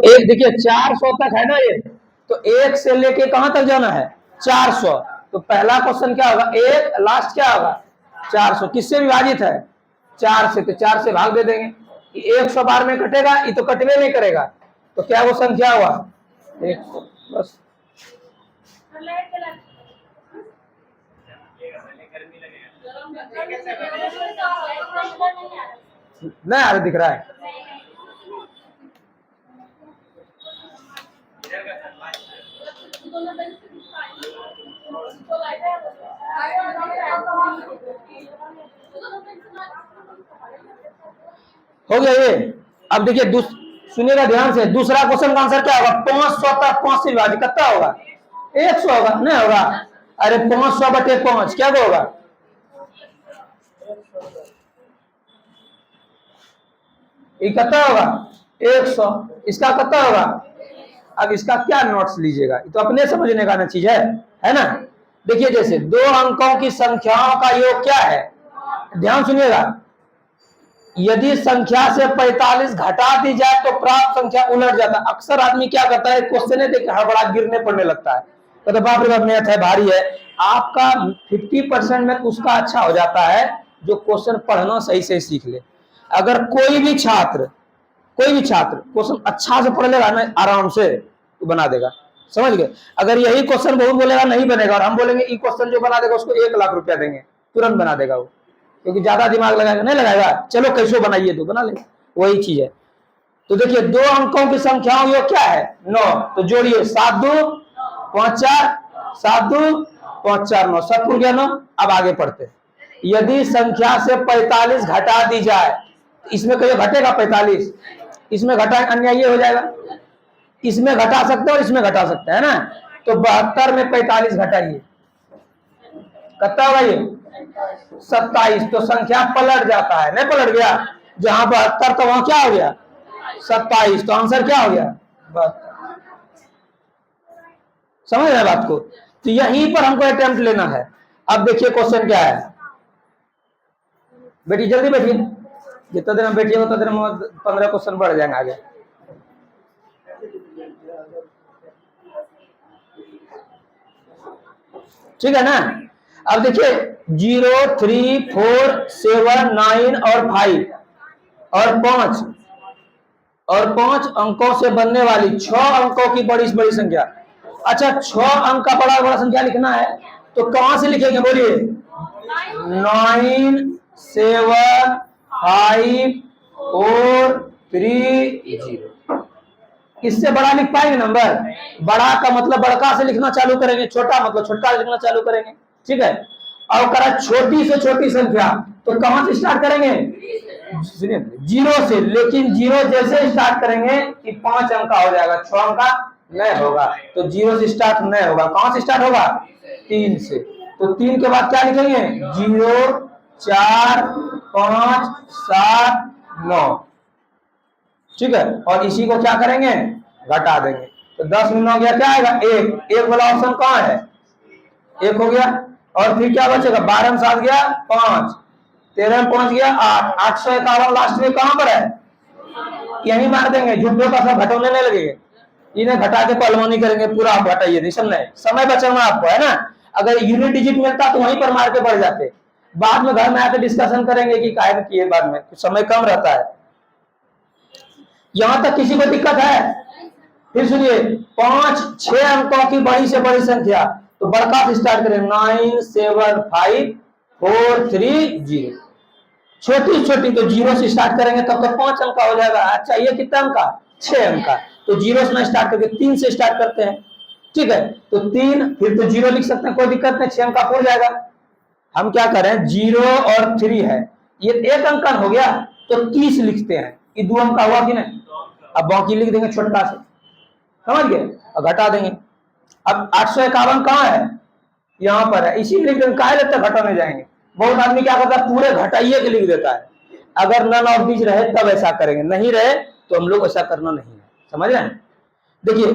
एक देखिए 400 तक है ना ये, तो एक से लेके कहां तक जाना है 400। तो पहला क्वेश्चन क्या होगा, एक लास्ट क्या होगा 400, किससे विभाजित है 4 से, तो 4 से भाग दे देंगे। 100 बार में कटेगा, ये तो कटवे नहीं करेगा, तो क्या वो संख्या हुआ 100 बस। नहीं आ रहा दिख रहा है। हो गया ये। अब देखिए सुनिएगा ध्यान से, दूसरा क्वेश्चन का आंसर क्या होगा, 500 तक 5 से विभाजित कितना होगा 100 होगा, नहीं होगा। अरे 500 बटे 5 क्या होगा, ये कितना होगा 100, इसका कितना होगा। अब इसका क्या नोट्स लीजिएगा, तो अपने समझने का ना चीज है ना। देखिए जैसे दो अंकों की संख्याओं का योग क्या है, ध्यान सुनिएगा, यदि संख्या से 45 घटा दी जाए तो प्राप्त संख्या उलट जाता है। अक्सर आदमी क्या करता है, क्वेश्चन है देख हड़बड़ा गिरने पड़ने लगता है, तो बाप रे बाप मैथ है भारी है। आपका 50% में उसका अच्छा हो जाता है जो क्वेश्चन पढ़ना सही से सीख ले। अगर कोई भी छात्र क्वेश्चन अच्छा से पढ़ लेगा ना, आराम से तो बना देगा, समझ गए। अगर यही क्वेश्चन बहुत बोलेगा नहीं बनेगा, और हम बोलेंगे ये क्वेश्चन जो बना देगा उसको 1 लाख रुपया देंगे, तुरंत बना देगा वो, क्योंकि ज्यादा दिमाग लगाएगा नहीं लगाएगा, चलो कैसे बनाइए तो बना ले, वही चीज है। तो देखिए दो अंकों की संख्याओं ये क्या है 9, तो जोड़िए 7 2 5 4, 7 2 5 4 9, सब पूर गया 9। अब आगे पढ़ते, यदि संख्या से 45 घटा दी जाए, इसमें कहीं घटेगा 45, इसमें घटा अन्य ये हो जाएगा, इसमें घटा सकते हैं और इसमें घटा सकते हैं ना। तो 72 में 45 घटाइए, कितना होगा ये 27, तो संख्या पलट जाता है, नहीं पलट गया, जहां 72 तो वहां क्या हो गया 27, तो आंसर क्या हो गया 72। समझ रहे बात को, तो यहीं पर हमको अटेम्प्ट लेना है। अब देखिए क्वेश्चन क्या है, बेटी जल्दी बैठिए, जितना देर में बैठिए उतना देर में 15 क्वेश्चन बढ़ जाएंगे आगे। ठीक है ना। अब देखिए 0 3 4 7 9 और 5 और 5 अंकों से बनने वाली 6 अंकों की बड़ी से बड़ी संख्या। अच्छा 6 अंक का बड़ा बड़ा संख्या लिखना है, तो कहां से लिखेंगे बोलिए 9 7 5 4 3 0। इससे बड़ा लिख पाएंगे नंबर, बड़ा का मतलब बड़का से लिखना चालू करेंगे, छोटा मतलब छोटा से लिखना चालू करेंगे, ठीक है। और करा छोटी से छोटी संख्या, तो कहां से स्टार्ट करेंगे 0 से, लेकिन 0 जैसे स्टार्ट करेंगे कि 5 अंक का हो जाएगा, 6 अंक का नहीं होगा, तो 0 से स्टार्ट नहीं होगा। कहां से स्टार्ट होगा 3 से, तो 3 के बाद क्या लिखेंगे 0 4 5 7 9, ठीक है। और इसी को क्या करेंगे घटा देंगे, तो 10 में 9 गया क्या आएगा 1, 1 वाला ऑप्शन कहाँ है 1 हो गया। और फिर क्या बचेगा 12 में 7 गया 5, 13 में 5 गया 8, 851 लास्ट में कहां पर है, यही मार देंगे, झुट्ठों का सब घटोने नहीं लगेंगे, इन्हें घटा के पलवानी करेंगे पूरा, आप घटाइए नहीं, समझे समय बचाना आपको है ना। अगर यूनिट डिजिट मिलता तो वहीं पर मार के बढ़ जाते, बाद में घर में आकर डिस्कशन करेंगे कि काहे किए, बाद में तो समय कम रहता है। यहां तक किसी को दिक्कत है, फिर सुनिए 5 6 अंकों की बड़ी से बड़ी संख्या, तो बड़का से स्टार्ट करें 9 7 5 4 3 0, छोटी छोटी तो 0 से स्टार्ट करेंगे तब तो 5 अंक का हो जाएगा। अच्छा ये कितना अंक का 6 अंक का, तो 0 से ना स्टार्ट करके 3 से स्टार्ट करते हैं, ठीक है। तो 3 फिर तो 0 लिख सकते हैं, कोई दिक्कत नहीं, 6 अंक का हो जाएगा। हम क्या करें 0 और 3 है, ये 1 अंक हो गया, तो 30 लिखते हैं, ये 2 अंक का हुआ कि नहीं। अब बाकी लिख देंगे छोटा से, समझ गए, और घटा देंगे। अब 851 कहाँ है, यहाँ पर है, इसी लिख देंगे, काहे लगता घटाने जाएंगे। बहुत आदमी क्या करता है पूरे घटाइए के लिख देता है, अगर नन ऑफ दीज रहे तब ऐसा करेंगे, नहीं रहे तो हम लोग ऐसा करना नहीं है, समझ रहे हैं। देखिए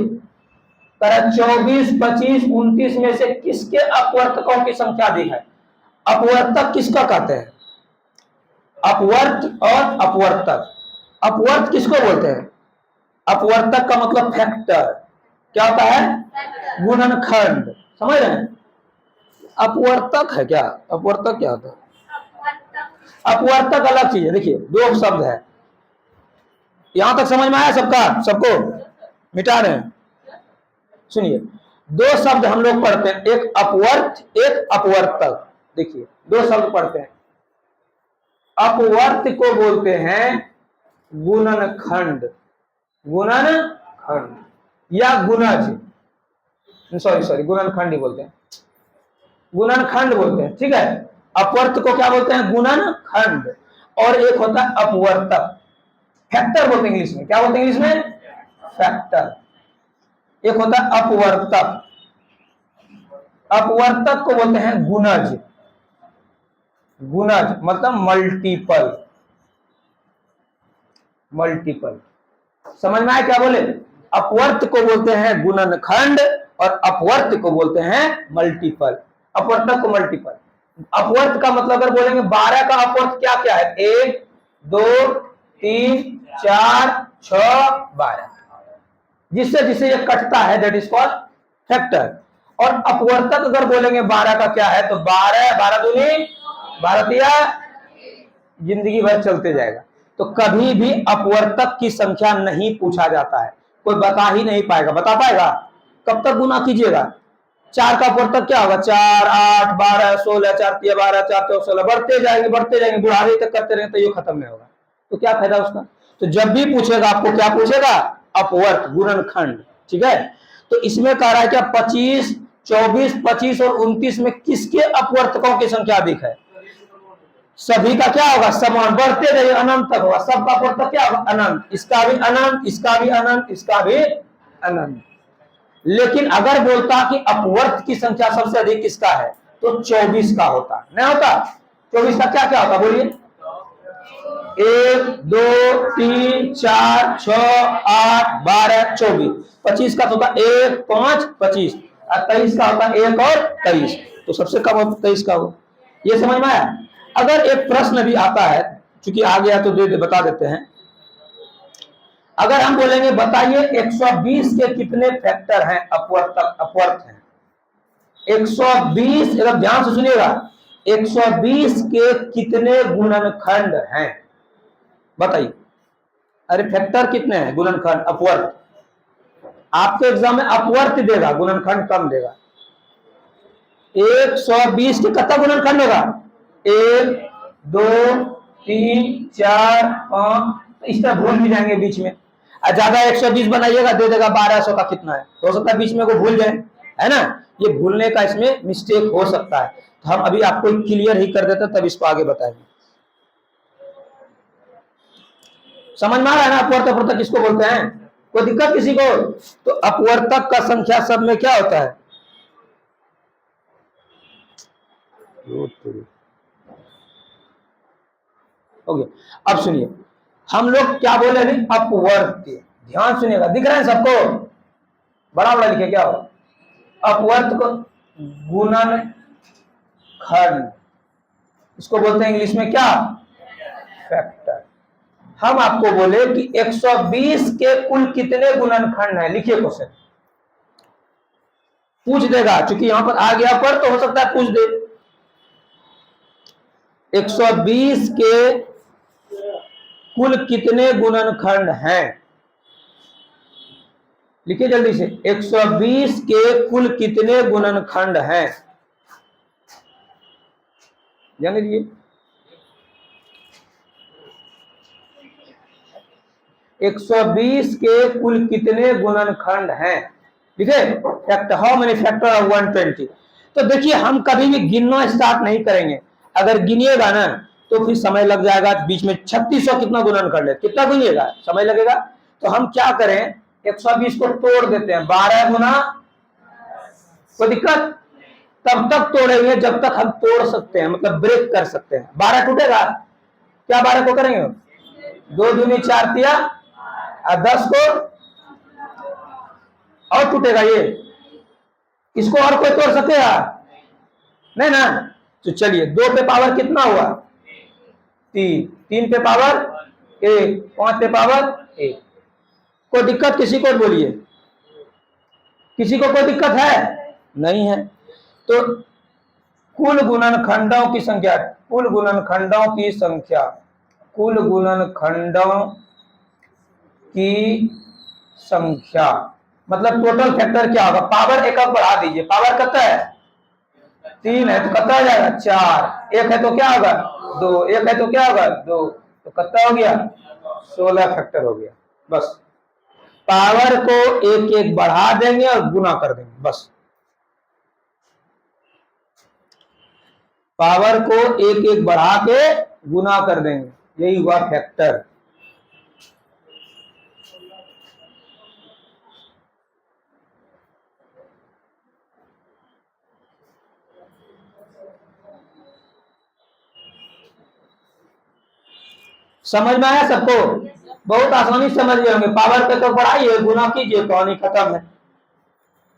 24 25 29 में से किसके अपवर्तकों की अधिक है। अपवर्तक किसका कहते हैं, अपवर्त और अपवर्तक। अपवर्त किसको बोलते हैं, अपवर्तक का मतलब फैक्टर, क्या होता है? गुणनखंड। समझ रहे हैं? अपवर्तक है क्या? अपवर्तक क्या होता है? अपवर्तक अलग चीज है। देखिए दो शब्द है, यहां तक समझ में आया सबका? सबको मिटा रहे हैं? सुनिए, दो शब्द हम लोग पढ़ते हैं, एक अपवर्त, एक अपवर्तक। देखिए दो शब्द पढ़ते हैं, अपवर्त को बोलते हैं गुणनखंड, गुणनखंड या गुणज, सॉरी गुणनखंड ही बोलते हैं, गुणनखंड बोलते हैं, ठीक है। अपवर्त को क्या बोलते हैं? गुणनखंड। और एक होता है अपवर्तक, फैक्टर बोलते हैं इंग्लिश में। क्या बोलते हैं इंग्लिश में? फैक्टर। एक होता है अपवर्तक, अपवर्तक को बोलते हैं गुणज, गुणज मतलब मल्टीपल, मल्टीपल। समझ में आया क्या बोले? अपवर्त को बोलते हैं गुणनखंड और अपवर्त को बोलते हैं मल्टीपल, अपवर्तक को मल्टीपल। अपवर्त का मतलब अगर बोलेंगे 12 का अपवर्त क्या क्या है? 1 2 3 4 6 12, जिससे जिसे ये कटता है दैट इज कॉल्ड फैक्टर। और अपवर्तक अगर बोलेंगे 12 का क्या है, तो 12 12 दूनी 12 दिया, जिंदगी भर चलते जाएगा। तो कभी भी अपवर्तक की संख्या नहीं पूछा जाता है, कोई बता ही नहीं पाएगा। बता पाएगा? कब तक गुना कीजिएगा? 4 का अपवर्तक क्या होगा? 4 8 12 16, 4 3 12 4 4 16, बढ़ते जाएंगे बुढ़ापे तक करते रहेंगे तो ये खत्म नहीं होगा। तो क्या फायदा उसका? तो जब भी पूछेगा आपको क्या पूछेगा? अपवर्त, गुणनखंड, ठीक है। तो इसमें कह रहा है क्या 25 24 25 और 29 में किसके अपवर्तकों की संख्या अधिक है? सभी का क्या होगा? समान, बढ़ते जाइए अनंत तक होगा, सबका अपवर्तक क्या होगा? अनंत। इसका भी अनंत, इसका भी अनंत, इसका भी अनंत। लेकिन अगर बोलता कि अपवर्त की संख्या सबसे अधिक किसका है, तो 24 का होता। नहीं होता? 24 का क्या क्या होता? बोलिए। 1 2 3 4 6 8 12 24। 25 का तो होता 1 5 25, और 23 का होता 1 और 23, तो सबसे कम 23 का हो। ये समझ में आया? अगर एक प्रश्न भी आता है, चूंकि आ गया तो बता देते हैं। अगर हम बोलेंगे बताइए 120 के कितने फैक्टर हैं? अपवर्तक, अपवर्त हैं 120, अगर ध्यान से सुनिएगा, 120 के कितने गुणनखंड हैं? बताइए। अरे फैक्टर कितने हैं? गुणनखंड, अपवर्त। आपके एग्जाम में अपवर्त देगा, गुणनखंड कम देगा। 120 के कितना गुणनखंड होगा? 1 2 3 4 5, इस तरह भूल भी जाएंगे बीच में। ज्यादा 120 बनाइएगा, दे देगा 1200 का कितना है, हो सकता है बीच में को भूल जाए, है ना। ये भूलने का इसमें मिस्टेक हो सकता है, तो हम अभी आपको क्लियर ही कर देते तब इसको आगे बताएंगे। समझ में आ रहा है ना? अपवर्तक अपवर्तक किसको बोलते हैं? कोई दिक्कत किसी को? तो अपवर्तक का संख्या सब में क्या होता है? ओके, अब सुनिए, हम लोग क्या बोले? नहीं, अपवर्त। ध्यान सुनिएगा, दिख रहा है सबको? बड़ा बड़ा लिखे क्या हो? अपवर्त को गुणनखंड, इसको बोलते हैं इंग्लिश में क्या? फैक्टर। हम आपको बोले कि 120 के कुल कितने गुणनखंड हैं? लिखिए क्वेश्चन, पूछ देगा, क्योंकि यहां पर आ गया पर तो हो सकता है पूछ दे। 120 के कुल कितने गुणनखंड हैं? लिखिए जल्दी से, 120 के कुल कितने गुणनखंड हैं? जान लीजिए। 120 के कुल कितने गुणनखंड हैं? ठीक है, factor, how many factor of 120। तो देखिए हम कभी भी गिनना स्टार्ट नहीं करेंगे, अगर गिनिएगा ना तो फिर समय लग जाएगा। बीच में 3600 कितना गुणनखंड है, कितना गिनिएगा, समय लगेगा। तो हम क्या करें, 120 को तोड़ देते हैं, 12 गुना, कोई दिक्कत? तब तक तोड़ेंगे जब तक हम तोड़ सकते हैं, मतलब ब्रेक कर सकते हैं। 12 टूटेगा क्या? 12 को करेंगे 2 दूनी 4 तिया, और 10 को और टूटेगा ये, इसको और कोई तोड़ सकेगा? नहीं ना। तो चलिए 2 पे पावर कितना हुआ? 3, 3 पे पावर 1, 5 पे पावर 1, कोई दिक्कत किसी को बोलिए, किसी को कोई दिक्कत है? नहीं है। तो कुल गुणनखंडों की संख्या, कुल गुणनखंडों की संख्या, कुल गुणनखंडों की संख्या मतलब टोटल फैक्टर क्या होगा? पावर एक बढ़ा दीजिए, पावर कितना है? 3 है तो कितना हो जाएगा? 4। एक है तो क्या होगा? 2। एक है तो क्या होगा? 2। तो कितना हो गया? 16 फैक्टर हो गया। बस पावर को एक एक बढ़ा देंगे और गुना कर देंगे, बस पावर को एक एक बढ़ा के गुना कर देंगे, यही हुआ फैक्टर। समझ में आया सबको? बहुत आसानी समझ गए होंगे। पावर पे तो बढ़ाइए, गुना कीजिए, कहानी खत्म है।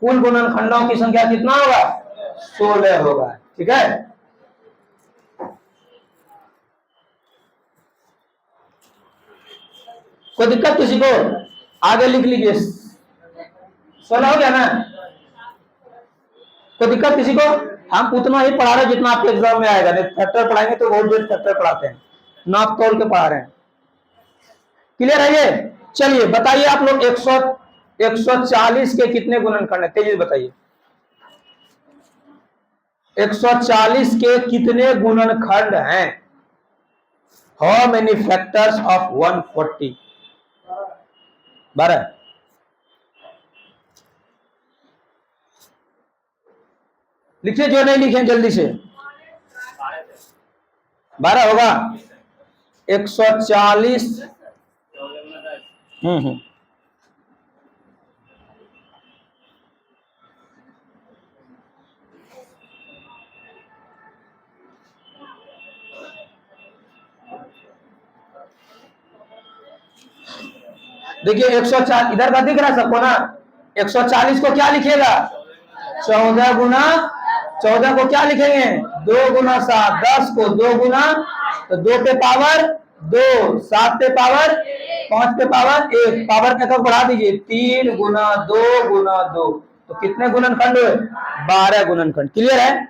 कुल गुणनखंडों की संख्या कितना होगा? 16 होगा। ठीक है, कोई दिक्कत किसी को? आगे लिख लीजिए, 16 हो गया ना? कोई दिक्कत किसी को? हम उतना ही पढ़ा रहे जितना आपके एग्जाम में आएगा, नहीं फैक्टर पढ़ाएंगे तो बहुत देर फैक्टर पढ़ाते हैं, नाप तोल के पढ़ा रहे हैं। क्लियर है ये? चलिए बताइए आप लोग 140 के कितने गुणनखंड है? तेजी बताइए, 140 के कितने गुणनखंड हैं? How many factors of 140? 12। लिखिए, जो नहीं लिखे जल्दी से। 12 होगा। 140। देखिए 140 इधर का दिख रहा है सबको ना? 140 को क्या लिखिएगा? 14 गुना 14 को क्या लिखेंगे? 2 गुना 7। 10 को 2 गुना, तो 2 पे पावर 2, 7 पे पावर 5 पे पावर 1, पावर का बढ़ा दीजिए, 3 गुना 2 गुना 2। तो कितने गुणनखंड हुए? 12 गुणनखंड। क्लियर है?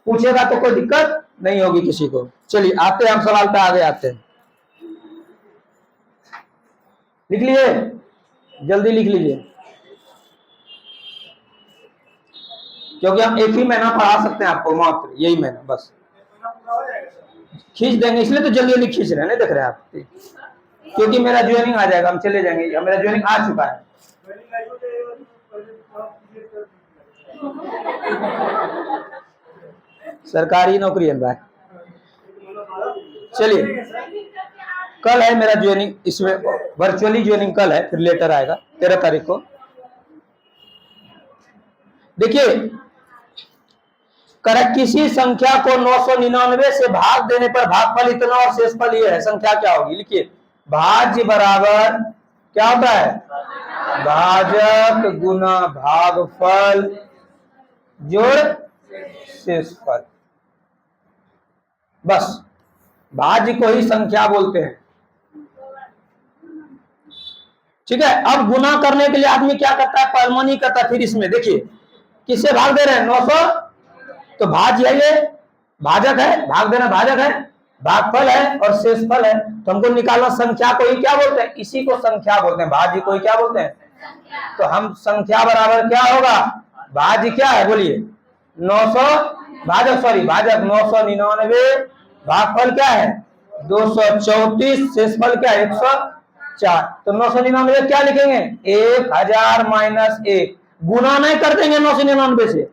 पूछेगा तो कोई दिक्कत नहीं होगी किसी को। चलिए आते हैं हम सवाल पे, आगे आते हैं। लिख लिए? जल्दी लिख लीजिए, क्योंकि हम एक ही महीना पढ़ा सकते हैं आपको, मात्र यही महीना बस खींच देंगे, इसलिए तो जल्दी जल्दी खींच रहे हैं, नहीं देख रहे हैं आप? क्योंकि मेरा ज्वाइनिंग आ जाएगा, हम चले जाएंगे, मेरा ज्वाइनिंग आ चुका है। सरकारी नौकरी है भाई। चलिए, कल है मेरा ज्वाइनिंग, इसमें वर्चुअली ज्वाइनिंग कल है, फिर लेटर आएगा 13 तारीख को। देखिए, करेक्ट किसी संख्या को 999 से भाग देने पर भागफल इतना और शेषफल ये है, संख्या क्या होगी? लिखिए, भाज्य बराबर क्या होता है? भाजक गुना भागफल जोड़ शेषफल। बस भाज्य को ही संख्या बोलते हैं। ठीक है, अब गुना करने के लिए आदमी क्या करता है? परमनी करता है। फिर इसमें देखिए किससे भाग दे रहे हैं? 900, तो भाज्य है ये, भाजक है, भाग देना भाजक है, भागफल है और शेषफल है। तो हमको निकालना संख्या को ही क्या बोलते हैं? इसी को संख्या बोलते हैं, भाज्य को ही क्या बोलते हैं? तो हम संख्या बराबर क्या होगा? भाज्य क्या है बोलिए? 900, भाजक सॉरी भाजक 999, भागफल क्या है? 234, शेषफल क्या है? 104। तो 999 क्या लिखेंगे? 1000 माइनस 1। गुना नहीं कर देंगे 999 से।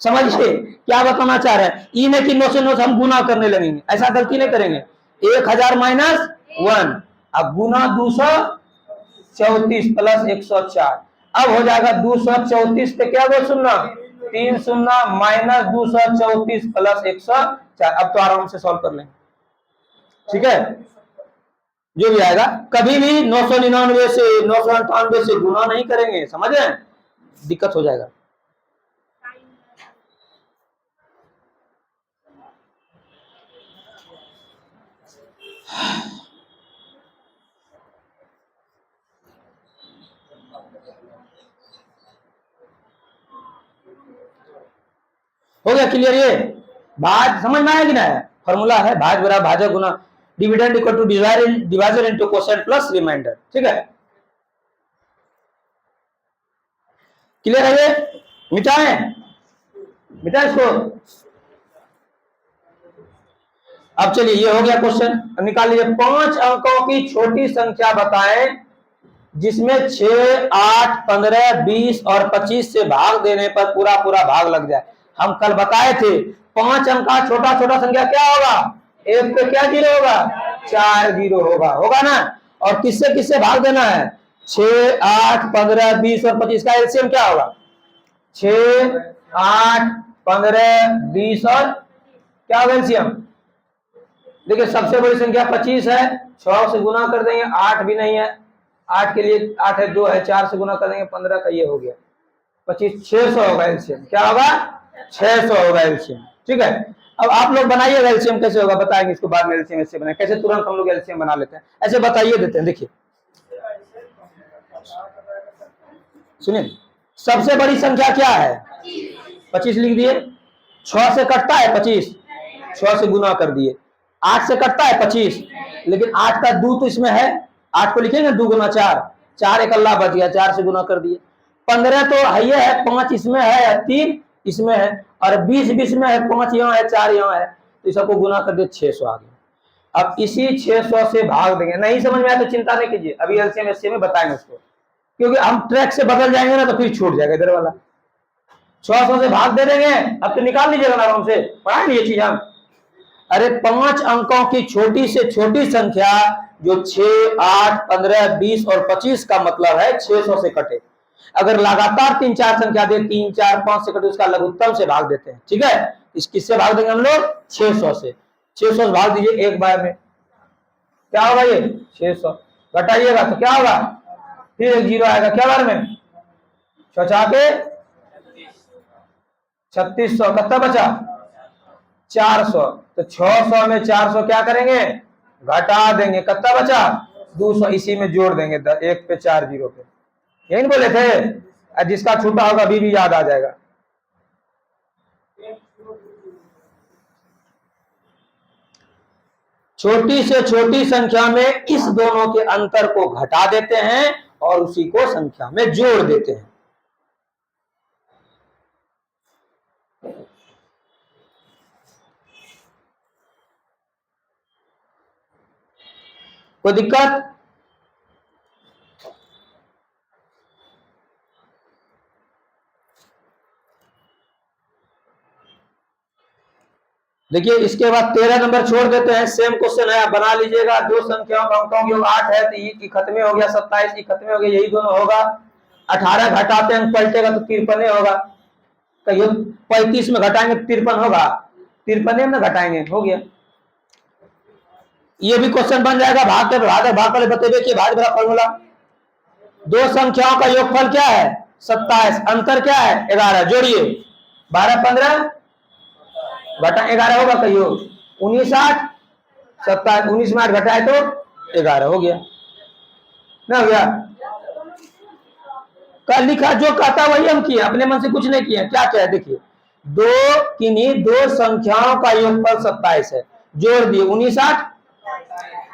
समझिए क्या बताना चाह रहे हैं? ई नहीं कि 9 से 9 हम गुना करने लगेंगे, ऐसा गलती नहीं करेंगे। 1000 माइनस 1, अब गुना 234 प्लस 104। अब हो जाएगा 234 पे क्या बोल सुनना? 3 शून्य माइनस 234 प्लस 104। अब तो आराम से सॉल्व कर लेंगे। ठीक है, जो भी आएगा, कभी भी 999 से 998 से गुना नहीं करेंगे, समझ रहे हैं? दिक्कत हो जाएगा। हो गया क्लियर? ये भाज समझ में आया कि ना? फॉर्मूला है भाज बराबर भाजक गुना dividend equal to divisor into quotient plus remainder. ठीक है, क्लियर है? ये मिटाएं, मिटाएं इसको। अब चलिए ये हो गया क्वेश्चन, निकाल लीजिए। 5 अंकों की छोटी संख्या बताएं जिसमें 6, 8, 15, 20 और 25 से भाग देने पर पूरा पूरा भाग लग जाए। हम कल बताए थे 5 अंक का छोटा छोटा संख्या क्या होगा? एक पे क्या जीरो होगा? 4 जीरो होगा, होगा ना? और किससे किससे भाग देना है? 6, 8, 15, 20 और 25 का एलसीएम क्या होगा? 6, 8, 15, 20 और क्या होगा एलसीएम? देखिए सबसे बड़ी संख्या 25 है, 6 से गुना कर देंगे, 8 भी नहीं है, 8 के लिए 8 है, 2 है, 4 से गुना कर देंगे 15 का, ये हो गया 25, 600 होगा एलसीएम। क्या होगा? 600 होगा एलसीएम। ठीक है, अब आप लोग बनाइए एलसीएम कैसे होगा, बताएंगे इसको बाद में। एलसीएम ऐसे बनाए कैसे, तुरंत हम लोग एलसीएम बना लेते हैं, ऐसे बताइए देते हैं। देखिए सुनिए, सबसे बड़ी संख्या क्या है? 25 लिख दिए। 6 से कटता है 25, 6 से गुना कर दिए। 8 से कटता है 25, लेकिन 8 का 2 तो इसमें है, 8 को लिखेंगे 2 गुना 4, 4 एक अल्लाह बच गया, 4 से गुना कर दिए। 15 तो है 5 इसमें है, 3 इसमें है, और 20 में है, 5 यहाँ है, 4 यहाँ है, तो इस सबको गुना कर दिए, 600 आ गया। अब इसी 600 से भाग देंगे। नहीं समझ में आया तो चिंता नहीं कीजिए, अभी एलसीएम एससीएम में बताएंगे उसको, क्योंकि हम ट्रैक से बदल जाएंगे ना तो फिर छूट जाएगा इधर वाला। 600 से भाग दे देंगे, अब तो निकाल लीजिएगा आराम से, पढ़ाएंगे ये चीज हम। अरे 5 अंकों की छोटी से छोटी संख्या जो 6, 8, 15, 20 और 25 का मतलब है 600 से कटे। अगर लगातार 3-4 संख्या दे, 3, 4, 5 से कटे, उसका लघुत्तम से भाग देते हैं। ठीक है, इस किससे भाग देंगे हम लोग? 600 से। 600 से भाग दीजिए एक बार में, क्या होगा? ये 600 घटाइएगा तो क्या होगा? फिर एक जीरो आएगा, क्या बार में? 6 के 3600, कितना बचा? 400। तो 600 में 400 क्या करेंगे? घटा देंगे, कितना बचा? 200, इसी में जोड़ देंगे 1 पे 4 जीरो पे। यही बोले थे, जिसका छूटा होगा अभी भी याद आ जाएगा। छोटी से छोटी संख्या में इस दोनों के अंतर को घटा देते हैं और उसी को संख्या में जोड़ देते हैं। कोई दिक्कत? देखिए इसके बाद 13 नंबर छोड़ देते हैं, सेम क्वेश्चन है, आप बना लीजिएगा। दो संख्याओं का अंकों योग 8 है तो ये की खत्म हो गया, 27 की खत्म हो गया, यही दोनों होगा। 18 घटाते अंक पलटेगा तो 53 होगा। कहियो 35 में घटाएंगे 53 होगा, 53 में घटाएंगे, हो गया। ये भी क्वेश्चन बन जाएगा। भाग के भाग वाले बतेबे कि भाग बड़ा फॉर्मूला। दो संख्याओं का योगफल क्या है? 27, अंतर क्या है? 11, जोड़िए 12, 15 घटा 11 होगा, कहियो 19, 8, 27, 19 में 8 घटाए तो 11 हो गया ना, हो गया। कल लिखा जो कहता वही हम किए, अपने मन से कुछ नहीं किए। क्या क्या है देखिए, दो संख्याओं का योगफल 27 है, जोड़ दिए 19, 8,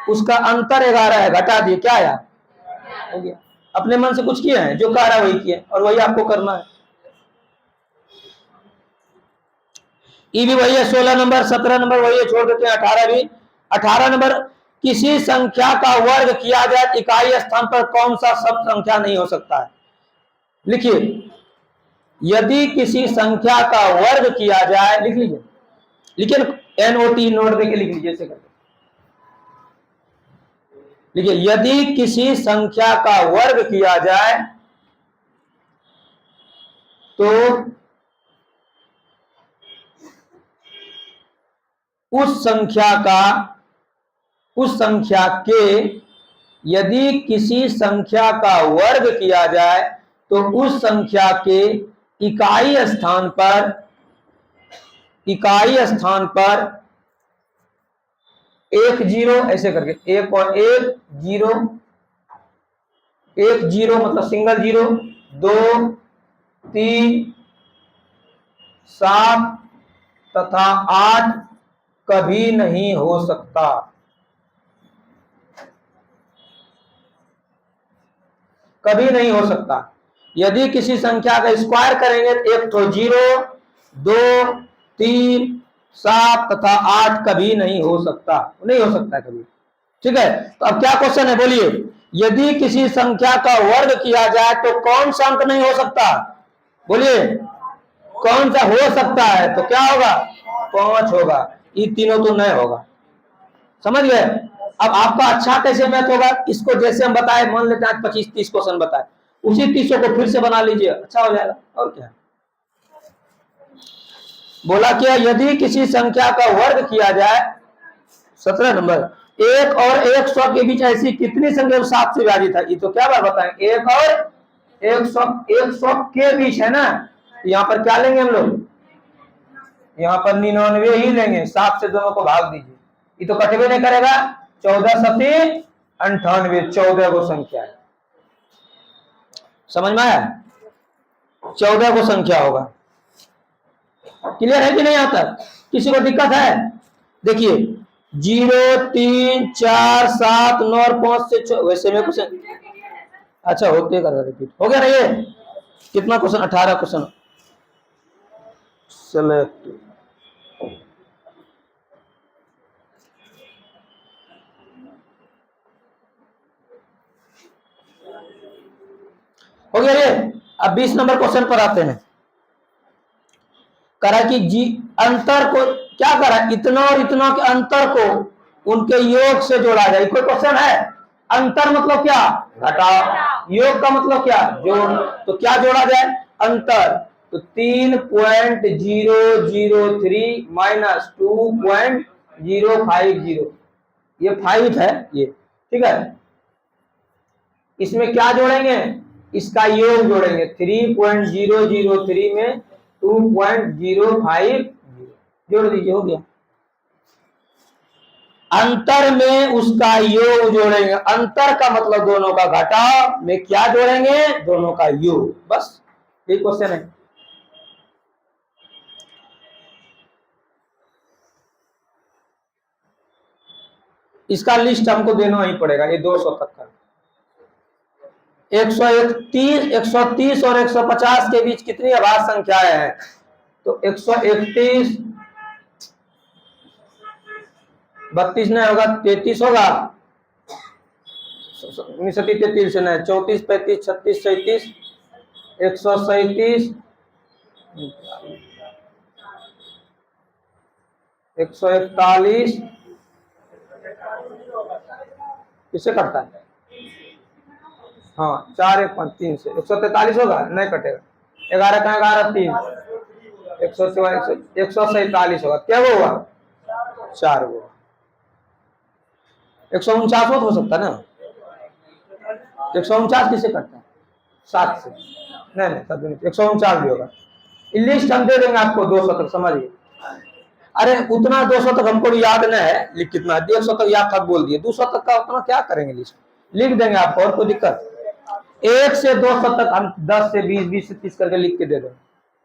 उसका अंतर 11 है, घटा दिए, क्या आया? हो गया। अपने मन से कुछ किए हैं, जो कह रहा है वही किए, और वही आपको करना है। ई भी वही है, 16 नंबर, 17 नंबर वही है, छोड़ देते हैं। 18 भी। 18 नंबर, किसी संख्या का वर्ग किया जाए इकाई स्थान पर कौन सा सब संख्या नहीं हो सकता है? लिखिए, यदि किसी संख्या का वर्ग किया जाए, लिख लीजिए, लिखिए एनओटी नोट देके लिख लीजिए ऐसे करके। लिखिए, यदि किसी संख्या का वर्ग किया जाए तो उस संख्या के, यदि किसी संख्या का वर्ग किया जाए तो उस संख्या के इकाई स्थान पर एक जीरो, ऐसे करके एक और एक जीरो, एक जीरो मतलब सिंगल जीरो, 2, 3, 7, तथा 8 कभी नहीं हो सकता। कभी नहीं हो सकता। यदि किसी संख्या का स्क्वायर करेंगे तो एक तो 0, 2, 3, 7 तथा 8 कभी नहीं हो सकता, नहीं हो सकता कभी। ठीक है, तो अब क्या क्वेश्चन है बोलिए, यदि किसी संख्या का वर्ग किया जाए तो कौन सा अंक नहीं हो सकता? बोलिए कौन सा हो सकता है? तो क्या होगा? 5 होगा। ये तीनों तो नहीं होगा। समझ गए? अब आपका अच्छा कैसे मैथ होगा, इसको जैसे हम बताए, मान लेते हैं 25-30 क्वेश्चन बताए, उसी 30 को फिर से बना लीजिए, अच्छा हो जाएगा। और क्या बोला, क्या यदि किसी संख्या का वर्ग किया जाए, 17 नंबर, 1 और 100 के बीच ऐसी कितनी संख्या 7 से विभाजित है? ये तो क्या बात बताएं, 1 और 100 के बीच है ना, यहाँ पर क्या लेंगे हम लोग? यहाँ पर 99 ही लेंगे, 7 से दोनों को भाग दीजिए, ये तो कटवे नहीं करेगा। 14 सती 98, 14 को संख्या है। समझ में आया? 14 को संख्या होगा। क्लियर है कि नहीं? आता किसी को दिक्कत है? देखिए 0, 3, 4, 7, 9 और 5 से वैसे में कुछ अच्छा होते कर रिपीट हो गया ना। ये कितना क्वेश्चन? 18 question select. हो गया ये। अब 20 नंबर क्वेश्चन पर आते हैं। करा कि जी अंतर को क्या करा, इतना और इतना के अंतर को उनके योग से जोड़ा जाए। कोई क्वेश्चन है? अंतर मतलब क्या? घटाव। योग का मतलब क्या? जोड़। तो क्या जोड़ा जाए? अंतर। तो 3.003 माइनस 2.050, ये 5 है ये। ठीक है, इसमें क्या जोड़ेंगे? इसका योग जोड़ेंगे। 3.003 में 2.050 जोड़ दीजिए, हो गया। अंतर में उसका योग जोड़ेंगे। अंतर का मतलब दोनों का घटाव, में क्या जोड़ेंगे? दोनों का योग। बस ये क्वेश्चन है। इसका लिस्ट हमको देना ही पड़ेगा, ये 200 तक का। 130 और 150 के बीच कितनी अभाज्य संख्याएं हैं? तो 131, 32 नहीं होगा, 33 होगा, 33 से नहीं, 34, 35, 36, 37, 137, 141, किससे कटता है? हाँ 4, 1, 5, 3 से 143 होगा, नहीं कटेगा। 11 का 11, 3, 147 होगा। क्या वो हुआ? 4 वो 149 हो सकता है ना। 149 किससे कटता है? 7 से। नहीं 149 भी होगा। लिस्ट हम दे देंगे आपको 200 तक, समझिए। अरे उतना 200 तक हमको भी याद नहीं है, लिख कितना 100 तक याद तक बोल दिए, 200 तक का उतना क्या करेंगे? लिस्ट लिख देंगे आपको, और कोई दिक्कत? 1 से 200 तक हम 10 से 20, 20 से 30 करके लिख के दे देंगे।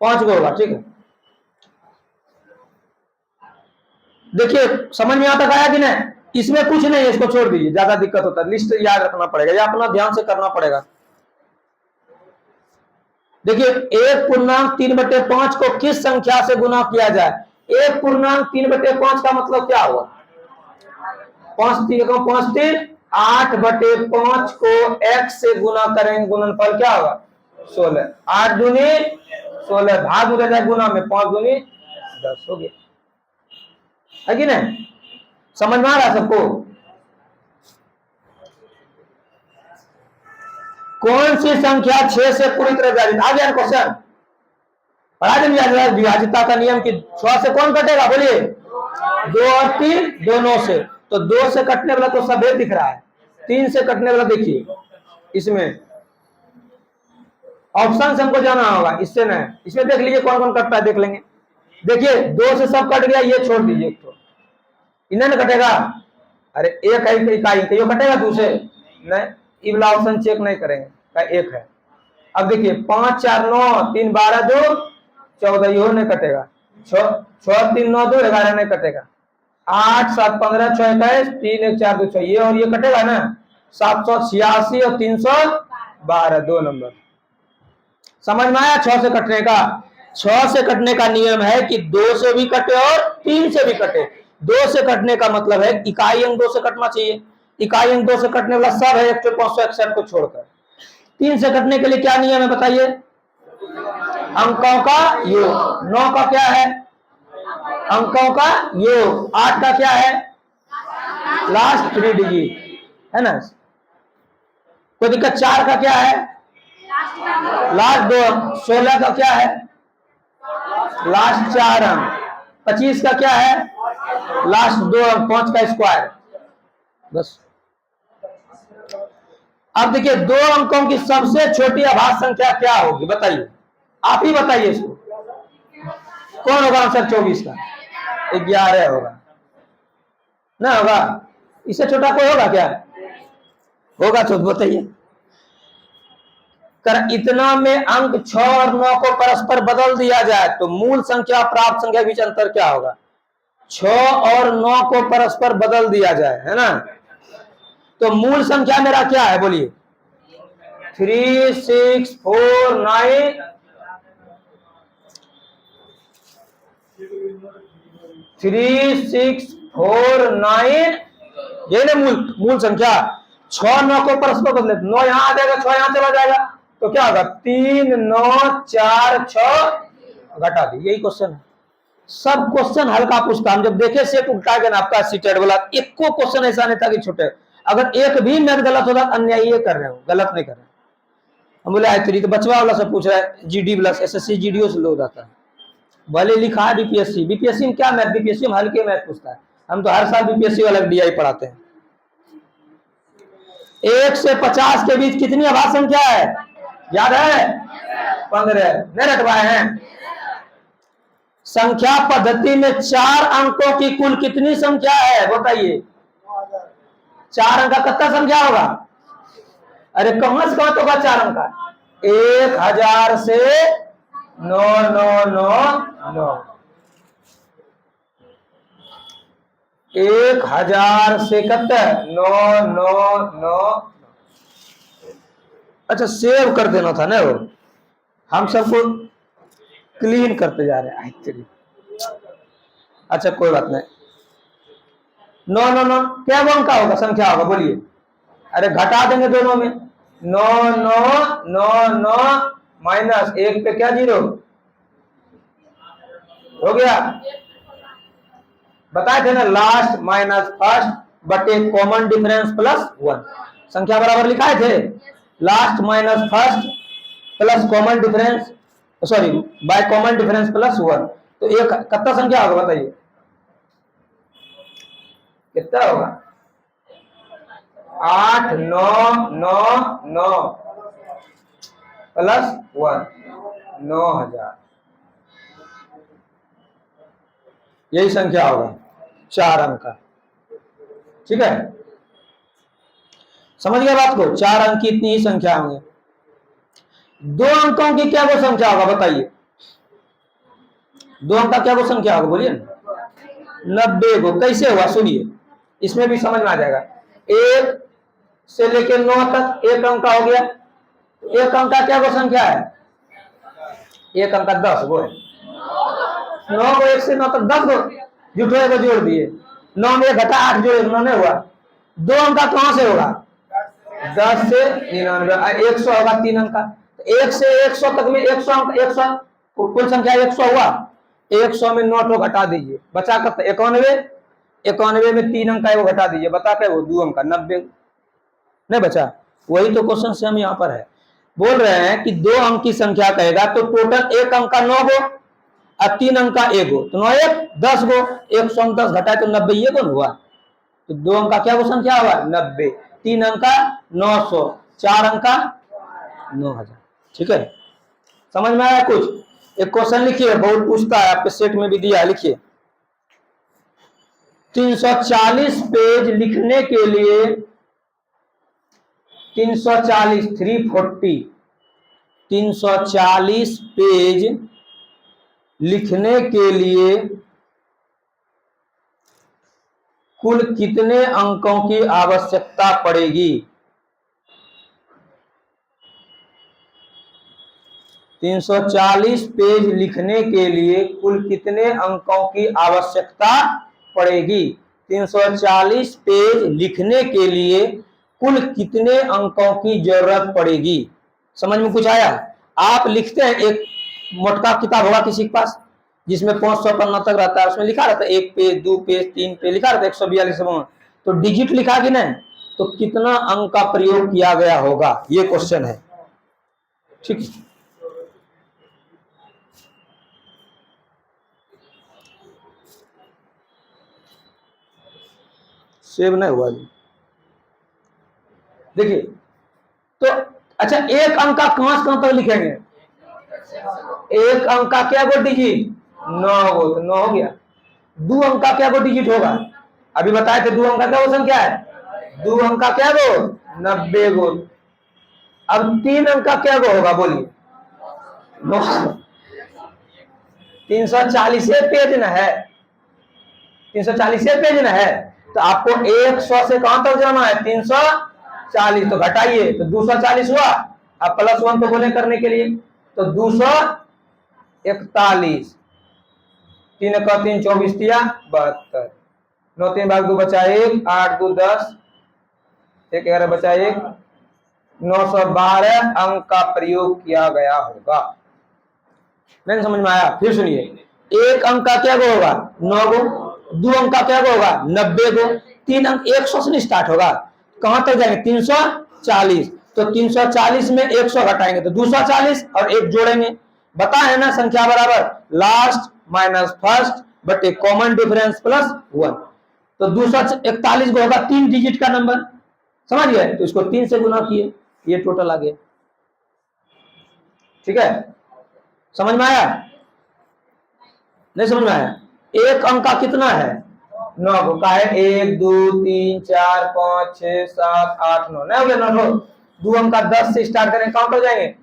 5 को होगा, ठीक है। देखिए समझ में आता आया कि नहीं? इसमें कुछ नहीं है, इसको छोड़ दीजिए, ज्यादा दिक्कत होता है। लिस्ट याद रखना पड़ेगा, या अपना ध्यान से करना पड़ेगा। देखिए 1.3/5 को किस संख्या से गुना किया जाए? 1.3/5 का मतलब क्या हुआ? 5 3 8/5 को x से गुना करेंगे, गुणनफल क्या होगा? 16। 8 दूनी 16, भाग हो जाए गुना में, 5 दूनी 10 हो गया, है कि नहीं? समझ में आ रहा है सबको? कौन सी संख्या 6 से पूरी तरह विभाजित? आ गया क्वेश्चन, पढ़ा देंगे विभाजितता का नियम कि 6 से कौन कटेगा? बोलिए 2 और 3 दोनों से। तो 2 से कटने वाला तो सफेद दिख रहा है, 3 से कटने वाला देखिए, इसमें ऑप्शन से हमको जाना होगा, इससे नहीं। इसमें देख लीजिए कौन कौन कटता है, देख लेंगे। देखिए 2 से सब कट गया, ये छोड़ दीजिए, तो इन्हें न कटेगा। अरे एक है इकाई, कहीं कटेगा 2 से? नहीं, ये वाला ऑप्शन चेक नहीं करेंगे, का एक है। अब देखिए 5 4 9 3 12 2 14, ये नहीं कटेगा। छह 3 9 2 11 नहीं कटेगा। 8 7 15 6 21 3 1 4 2 6 ये और ये कटेगा ना, 786 और 312 2 नंबर। समझ में आया 6 से कटने का? 6 से कटने का नियम है कि 2 से भी कटे और 3 से भी कटे। 2 से कटने का मतलब है इकाई अंक 2 से कटना चाहिए, इकाई अंक 2 से कटने वाला सब है 1/561 को छोड़कर। 3 से कटने के लिए क्या नियम है बताइए? अंकों का योग। 9 का क्या है? अंकों का योग। 8 का क्या है? लास्ट 3 डिजिट, है ना? कोई दिक्कत? 4 का क्या है? लास्ट 2 अंक। 16 का क्या है? लास्ट 4 अंक। 25 का क्या है? लास्ट 2 अंक, 5 का स्क्वायर। बस। अब देखिए 2 अंकों की सबसे छोटी अभाज्य संख्या क्या होगी बताइए? आप ही बताइए इसको। कौन होगा आंसर 24 का? 11 होगा ना? होगा? इससे छोटा कोई होगा क्या? होगा तो बताइए। कर इतना में अंक 6 और 9 को परस्पर बदल दिया जाए तो मूल संख्या प्राप्त संख्या के बीच अंतर क्या होगा? 6 और 9 को परस्पर बदल दिया जाए, है ना? तो मूल संख्या मेरा क्या है बोलिए? 3 6 4 9 3 6 4 9 ये ना मूल संख्या। 6 9 को परस्पर बदले, 9 यहां आ जाएगा, 6 यहां चला जाएगा, तो क्या होगा? 3 9 4 6 घटा दी। यही क्वेश्चन है। सब क्वेश्चन हल्का पूछता। हम जब देखे सेट उल्टा गया ना आपका सीटेड वाला, एक को क्वेश्चन ऐसा नहीं था कि छूटे। अगर एक भी मैथ गलत होता अन्याय ये कर रहे हो, गलत नहीं कर रहे। हम बोले आयतरी तो बचवा वाला से पूछ रहा है, जीडी प्लस एसएससी जीडीओ से लोग आता है, भले लिखा है बीपीएससी। बीपीएससी में क्या मैथ? बीपीएससी में हल्के मैथ पूछता है। हम तो हर साल बीपीएससी वाला डीआई पढ़ाते हैं। 1 से 50 के बीच कितनी अभाज्य संख्या है? याद है? 15। नहीं रटवाए हैं? संख्या पद्धति में 4 अंकों की कुल कितनी संख्या है बताइए? 4 अंक का कितना संख्या होगा? अरे कहां से कहां तो होगा 4 अंक का? 1000 से 9999। 1000 से कितना? 999। अच्छा सेव कर देना था ना वो, हम सबको क्लीन करते जा रहे हैं। अच्छा कोई बात नहीं। 999 क्या अंक का होगा? संख्या होगा बोलिए? अरे घटा देंगे दोनों में। 9999 माइनस 1 पे क्या 0 हो गया? बताए थे ना लास्ट माइनस फर्स्ट बटे कॉमन डिफरेंस प्लस 1। संख्या बराबर लिखाए थे। Last minus first plus common difference, sorry by common difference plus 1। तो एक कितना संख्या होगा बताइए? कितना होगा? 8999 प्लस 1 9000। यही संख्या होगा 4 अंक का। ठीक है, समझ गए बात को? 4 अंक की इतनी ही संख्या होंगे। 2 अंकों की क्या वो संख्या होगा बताइए? 2 अंक का क्या वो संख्या होगा बोलिए? 90 को। कैसे हुआ सुनिए, इसमें भी समझ में आ जाएगा। 1 से लेकर 9 तक 1 अंक का हो गया। 1 अंक का क्या वो संख्या है? 1 अंक का 10 वो है। 9 को 1 से 9 तक 10 को जुटोए को जोड़ दिए। 9 में घटा 8 जोड़े 9 नहीं हुआ। 2 अंक का कहां से होगा? 10 से 99। 100 होगा 3 अंक का। 1 से 100 तक में 100 अंक, 100 कुल संख्या 100 हुआ। 100 में 9 घटा दीजिए, बचा कर 91। 91 में 3 अंक का वो घटा दीजिए, बता के वो 2 अंक का 90 नहीं बचा। वही तो क्वेश्चन से हम यहाँ पर है बोल रहे हैं कि 2 अंक की संख्या कहेगा तो टोटल 1 अंक का 9 गो और 3 अंक का 1 गो, तो 9 1 10 गो। 100 10 घटाए तो 90 ये कौन हुआ? तो 2 अंक का क्या वो संख्या हुआ? 90। 3 अंक का 900, 4 अंक का 9000। ठीक है, समझ में आया कुछ? एक क्वेश्चन लिखिए, बहुत पूछता है, आपके सेट में भी दिया है, लिखिए। 340 पेज लिखने के लिए 340 पेज लिखने के लिए कुल कितने अंकों की आवश्यकता पड़ेगी? 340 पेज लिखने के लिए कुल कितने अंकों की आवश्यकता पड़ेगी? 340 पेज लिखने के लिए कुल कितने अंकों की जरूरत पड़ेगी? समझ में कुछ आया? आप लिखते हैं, एक मोटका किताब होगा किसी के पास जिसमें 500 पन्ना तक रहता है, उसमें लिखा रहता है 1 पेज 2 पेज 3 पेज लिखा रहता है 142 अंक, तो डिजिट लिखा कि नहीं, तो कितना अंक का प्रयोग किया गया होगा, ये क्वेश्चन है। ठीक है, सेव नहीं हुआ जी। देखिए तो अच्छा, एक अंक का कहां से कहां तक लिखेंगे? एक अंक का क्या गो डिजिट? 9 गो, तो 9 हो गया। 2 अंक का क्या गो डिजिट होगा? अभी बताए थे 2 अंक का क्या क्वेश्चन क्या है? 2 अंक का क्या गो? 90 गो। अब 3 अंक का क्या गो होगा बोलिए? 340 पेज न है, 340 पेज न है, तो आपको 100 से कहां तक जाना है? 340, तो घटाइए तो 240 हुआ। अब +1 तो बोले करने के लिए, तो 241, 3 का 3 24 दिया 72, 9 3 भाग 2 बचा 1, 8 2 10, 1 11 बचा 1, 912 अंक का प्रयोग किया गया होगा। नहीं समझ में आया? फिर सुनिए, एक अंक का क्या गो होगा? 9 गो। 2 अंक का क्या गो होगा? 90 गो। 3 अंक 100 से नहीं स्टार्ट होगा, कहां तक जाएंगे? 340, तो 340 में 100 घटाएंगे तो 240 और 1 जोड़ेंगे। बता है ना, संख्या बराबर last minus first but A common difference +1, तो 241 को होगा 3 डिजिट का नंबर, समझ गए? तो इसको 3 से गुना किए, ये टोटल आ गया। ठीक है, समझ में आया? नहीं समझ में आया? एक अंक का कितना है? 9 को का है 1 2 3 4 5 6 7 8 9, नहीं हो गया 9? 2 अंक का 10 से स्टार्ट करें, काउंट हो जाएंगे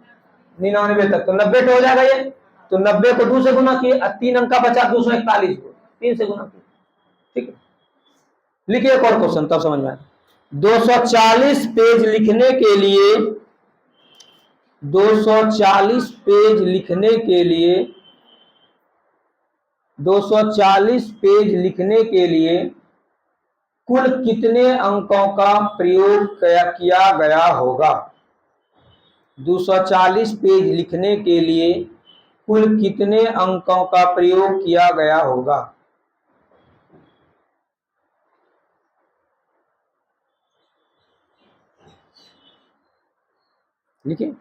99 तक, तो 90 हो जाएगा ये, तो 90 को 2 से गुना किए, 3 अंक का बचा 241 को 3 से गुना किए। ठीक है, लिखिए एक और क्वेश्चन तब समझ में आया। 240 पेज लिखने के लिए 240 पेज लिखने के लिए 240 पेज लिखने के लिए कुल कितने अंकों का प्रयोग किया गया होगा? 240 पेज लिखने के लिए कुल कितने अंकों का प्रयोग किया गया होगा? लिखिए,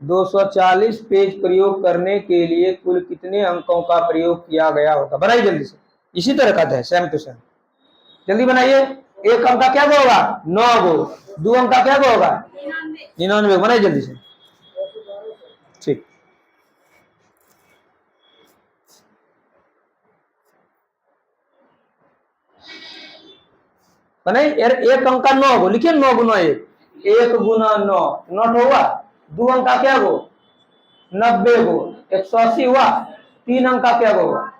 240 पेज प्रयोग करने के लिए कुल कितने अंकों का प्रयोग किया गया होगा? बनाइए जल्दी से, इसी तरह का है सेम टू सेम, जल्दी बनाइए। एक अंक का क्या गो होगा? 9 गो। 2 अंक का क्या गो होगा? 99। बनाइए जल्दी से। ठीक, बनाइए। एक अंक का 9 गो, लिखिए 9 गुना 1, 1 गुना 9, नोट होगा। 2 अंक का क्या गो? 90 गो, 180 हुआ। 3 अंक का क्या गो होगा?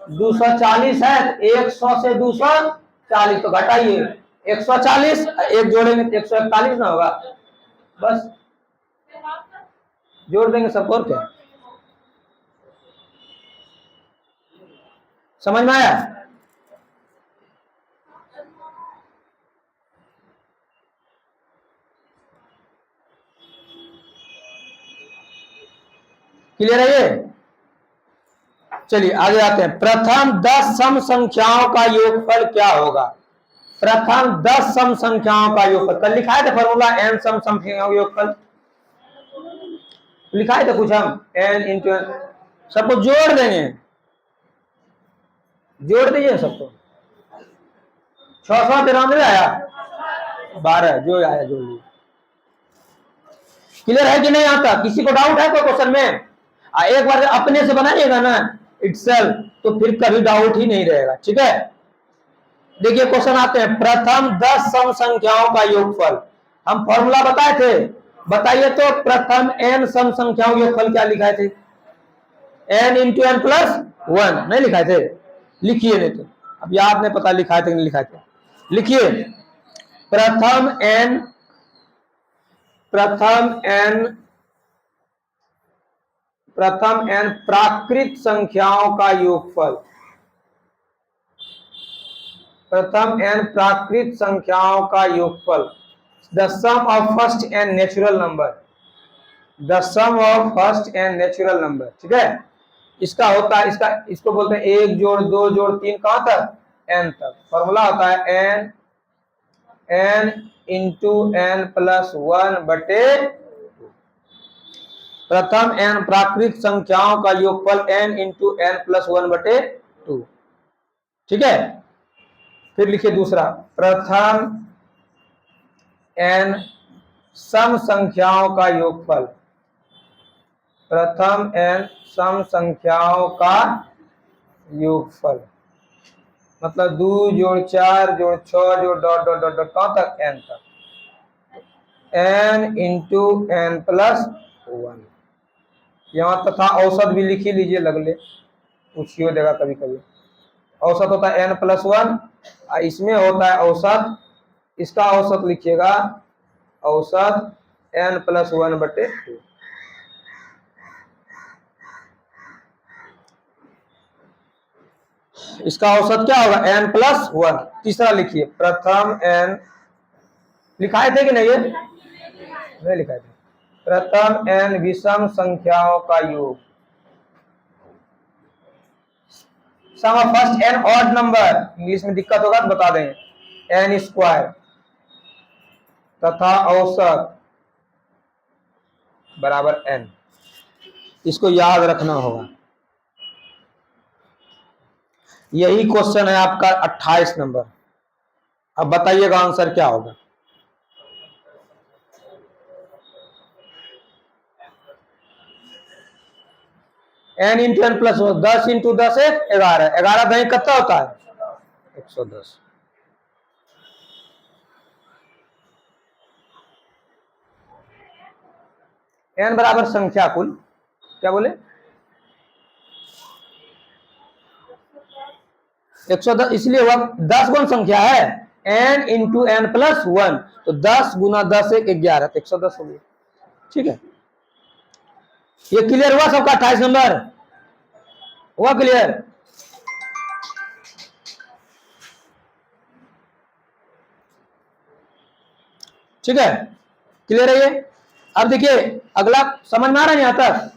240 है, 100 से 240 तो घटाइए 140, 1 जोड़ेंगे तो 141 ना होगा, बस जोड़ देंगे सबको, और क्या? समझ में आया? क्लियर है ये? चलिए आगे आते हैं। प्रथम 10 सम संख्याओं का योगफल क्या होगा? प्रथम 10 सम संख्याओं का योगफल कल लिखा है था, फॉर्मूला n सम संख्याओं का योगफल लिखा है था कुछ, हम n इंटू सबको जोड़ देंगे, जोड़ दीजिए सबको। 693 आया, 12 जो आया जोड़ लीजिए। क्लियर है कि नहीं? आता किसी को डाउट है कोई क्वेश्चन में? एक बार अपने से बनाइएगा ना इटसेल्फ, तो फिर कभी डाउट ही नहीं रहेगा। ठीक है, देखिए क्वेश्चन आते हैं। प्रथम 10 सम संख्याओं का योगफल, हम फॉर्मूला बताए थे, बताइए तो प्रथम n सम संख्याओं का योगफल क्या लिखाए थे? n इंटू एन प्लस 1 नहीं लिखाए थे? लिखिए, नहीं तो अब याद नहीं पता लिखाए थे कि नहीं लिखाए थे। लिखिए प्रथम n प्राकृत संख्याओं का योगफल। प्रथम n प्राकृत संख्याओं का योगफल। The sum of first n natural number. The sum of first n natural number, ठीक है। इसका होता है, इसको बोलते हैं 1 जोड़ 2 जोड़ 3 कहां तक? n तक। फॉर्मूला होता है n इंटू n प्लस 1 बटे। प्रथम n प्राकृत संख्याओं का योगफल n इंटू n प्लस 1 बटे 2, ठीक है। फिर लिखिए दूसरा, प्रथम n सम संख्याओं का योगफल। प्रथम n सम संख्याओं का योगफल मतलब 2 जोड़ 4 जोड़ 6 जोड़ डॉट डॉट डॉट डॉट कहां तक? n तक। n into n plus 1। यहाँ तथा औसत भी लिख ही लीजिए, लगले पूछियो देगा कभी कभी। औसत होता है n प्लस 1, इसमें होता है औसत। इसका औसत लिखिएगा, औसत n प्लस 1 बटे 2। इसका औसत क्या होगा? n plus 1। तीसरा लिखिए, प्रथम n लिखाए थे कि नहीं? ये नहीं लिखाए थे। प्रथम n विषम संख्याओं का योग। Sum of first n odd number. English में दिक्कत होगा तो बता दें, n स्क्वायर तथा औसत बराबर n। इसको याद रखना होगा। यही क्वेश्चन है आपका 28 नंबर। अब बताइएगा आंसर क्या होगा। n into N plus 10 into 10 11। 11 दही कितना होता है? 110। n बराबर संख्या कुल क्या बोले? 110, इसलिए हुआ 10 गुण संख्या है n इंटू एन प्लस 1, तो 10 गुना 10 1 11, तो 110 हो गया, ठीक है। ये क्लियर हुआ सबका? 28 नंबर हुआ क्लियर? ठीक है, क्लियर है ये। अब देखिए अगला, समझ में आ रहा है यहां तक?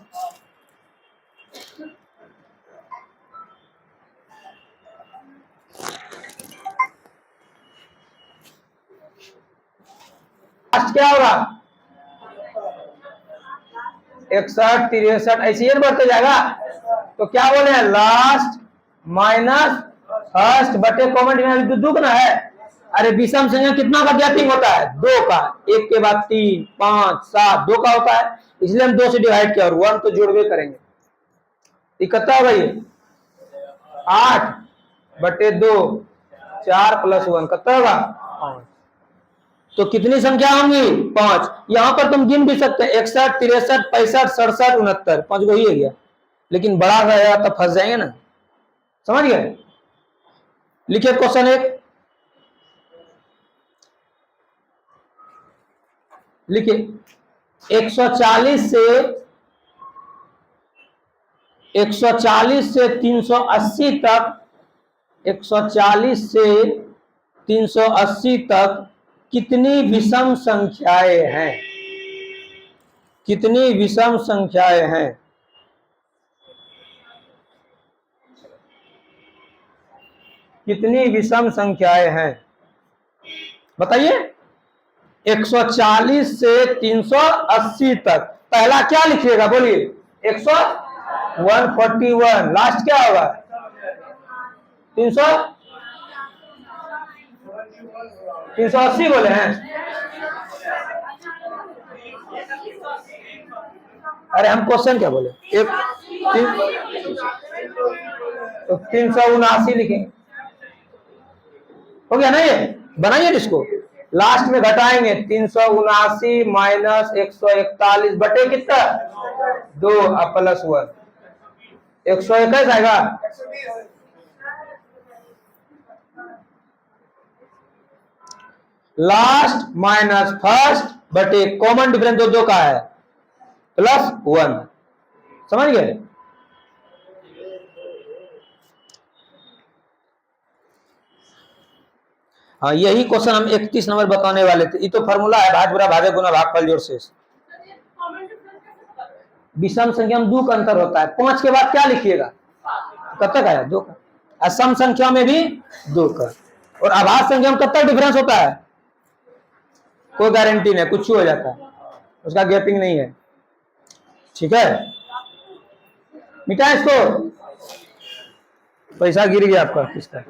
लास्ट क्या होगा? 61 63 ऐसे ही बढ़ते जाएगा। तो क्या बोले हैं? लास्ट माइनस फर्स्ट बटे कॉमन डिनोमिनेटर दुगना है। अरे विषम संख्या कितना का गैपिंग होता है? 2 का। 1 के बाद 3 5 7 2 का होता है, इसलिए हम 2 से डिवाइड किया और 1 तो जोड़वे करेंगे। कितना होगा ये? 8 बटे 2 4 प्लस 1 कितना होगा? 5। तो कितनी संख्या होंगी? 5। यहां पर तुम गिन भी सकते हैं 61 63 65 67 69, 5 को ही है गया, लेकिन बड़ा रहेगा तो फंस जाएंगे ना, समझ गए? लिखिए क्वेश्चन 1, लिखिए 140 से 380 तक, 140 से 380 तक कितनी विषम संख्याएं हैं? कितनी विषम संख्याएं हैं? कितनी विषम संख्याएं हैं बताइए। 140 से 380 तक, पहला क्या लिखिएगा बोलिए? 141। लास्ट क्या होगा? 380 बोले हैं। अरे हम क्वेश्चन क्या बोले? तो 379 लिखेंगे, हो गया ना? ये बनाइए इसको, लास्ट में घटाएंगे 379 माइनस 141 बटे कितना? 2 प्लस 1। 121 आएगा। लास्ट माइनस फर्स्ट बटे कॉमन डिफरेंस दो दो का है +1। समझ गए? हाँ, यही क्वेश्चन हम 31 नंबर बताने वाले थे। ये तो फॉर्मूला है भाज बुरा भागे गुना भागफल जोड़ शेष। विषम संख्या में 2 का अंतर होता है। 5 के बाद क्या लिखिएगा? कब तक आया? 2 का। असम संख्या में भी 2 का। और आभास संख्या में कब तक डिफरेंस होता है? कोई गारंटी नहीं, कुछ हो जाता है, उसका गैपिंग नहीं है। ठीक है, मिटा इसको। पैसा गिर गया आपका किसका?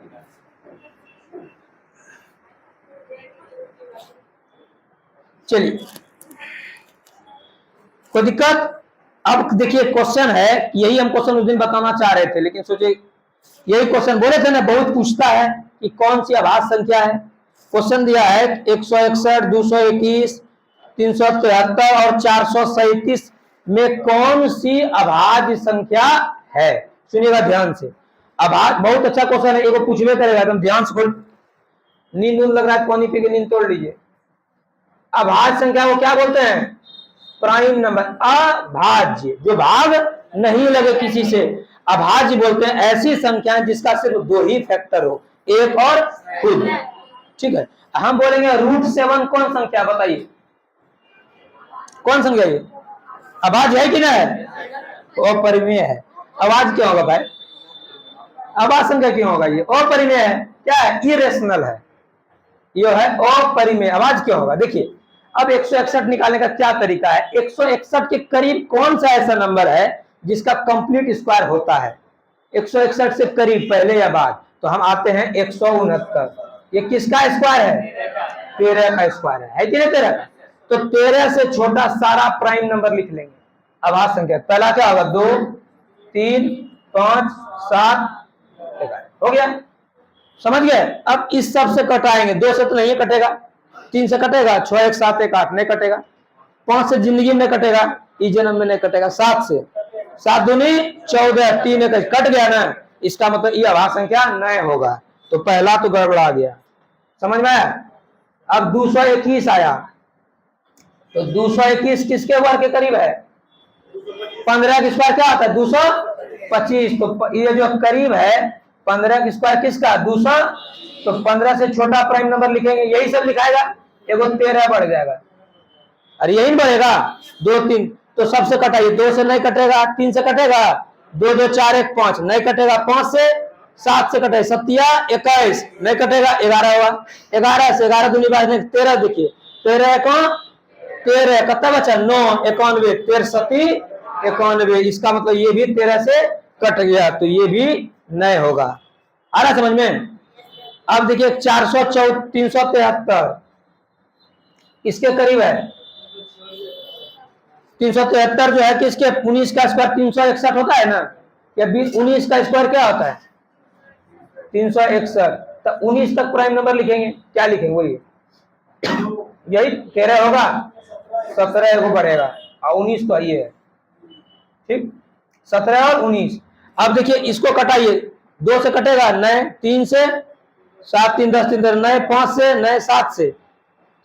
चलिए, कोई दिक्कत? अब देखिए क्वेश्चन है, यही हम क्वेश्चन उस दिन बताना चाह रहे थे, लेकिन सोचे यही क्वेश्चन बोले थे ना, बहुत पूछता है कि कौन सी आभास संख्या है। क्वेश्चन दिया है 161, 221, 373 और 437 में कौन सी अभाज्य संख्या है? सुनिएगा ध्यान से। अभाज्य बहुत अच्छा क्वेश्चन है, एगो पूछवे करेगा, एकदम ध्यान से खोल। नींद लग रहा है, पानी पी के नींद तोड़ लीजिए। अभाज्य संख्या को क्या बोलते हैं? Prime number. अभाज्य, जो भाग नहीं लगे किसी से, अभाज्य बोलते हैं ऐसी संख्याएं जिसका सिर्फ 2 ही फैक्टर हो, एक और खुद। ठीक है, हम बोलेंगे √7 कौन संख्या? बताइए कौन संख्या ये? अभाज्य है कि नहीं है? अपरिमेय है। अभाज्य क्यों होगा भाई? अभाज्य संख्या क्यों होगा? ये अपरिमेय है। क्या है? इरेशनल है, ये है अपरिमेय। अभाज्य क्यों होगा? देखिए, अब 161 निकालने का क्या तरीका है? 161 के करीब कौन सा ऐसा नंबर है जिसका कंप्लीट स्क्वायर होता है? 161 से करीब, पहले या बाद? तो हम आते हैं 169। ये किसका स्क्वायर है? 13 का स्क्वायर है कि नहीं? 13 का। तो 13 से छोटा सारा प्राइम नंबर लिख लेंगे अभाज्य संख्या। पहला क्या होगा? 2, 3, 5, 7, 11। हो गया, समझ गए? अब इस सब से कटाएंगे। 2 से तो नहीं कटेगा, 3 से कटेगा, 6 1 7 1 8 नहीं कटेगा, 5 से जिंदगी में कटेगा, इस जन्म में नहीं कटेगा, 7 से 7 दूनी 14, 3 1 कट गया ना, इसका मतलब ये अभाज्य संख्या नहीं होगा। तो पहला तो गड़बड़ा गया, समझ में आया? अब 221 आया, तो 221 किसके वर्ग के करीब है? 15 का स्क्वायर क्या आता है? 225। तो ये जो करीब है 15 का स्क्वायर किसका? 200। तो 15 से छोटा प्राइम नंबर लिखेंगे, यही सब लिखाएगा। एगो 13 बढ़ जाएगा, अरे यही बढ़ेगा। 2 3 तो सबसे कटाइए। 2 से नहीं कटेगा, 3 से कटेगा, 2 2 4 1 5 नहीं कटेगा, 5 से 7 से कटेगा, 7 21 नहीं कटेगा, 11 हुआ। 11 से 11 दूनी 13। देखिए 13 13 कितना बचा? 9 91, 13 7 91। इसका मतलब ये भी 13 से कट गया, तो ये भी नहीं होगा। आ रहा समझ में? अब देखिए 373 इसके करीब है। 373 जो है किसके? 19 का स्क्वायर 361 होता है ना, या 19 का स्क्वायर क्या होता है? 361। तो 19 तक प्राइम नंबर लिखेंगे, क्या लिखेंगे? वही यही 13 होगा, 17 को बढ़ेगा, और 19 तो ये है। ठीक, 17 और 19। अब देखिए इसको कटाइए। 2 से कटेगा नए, 3 से 7 3 10 3 नए, 5 से नए, 7 से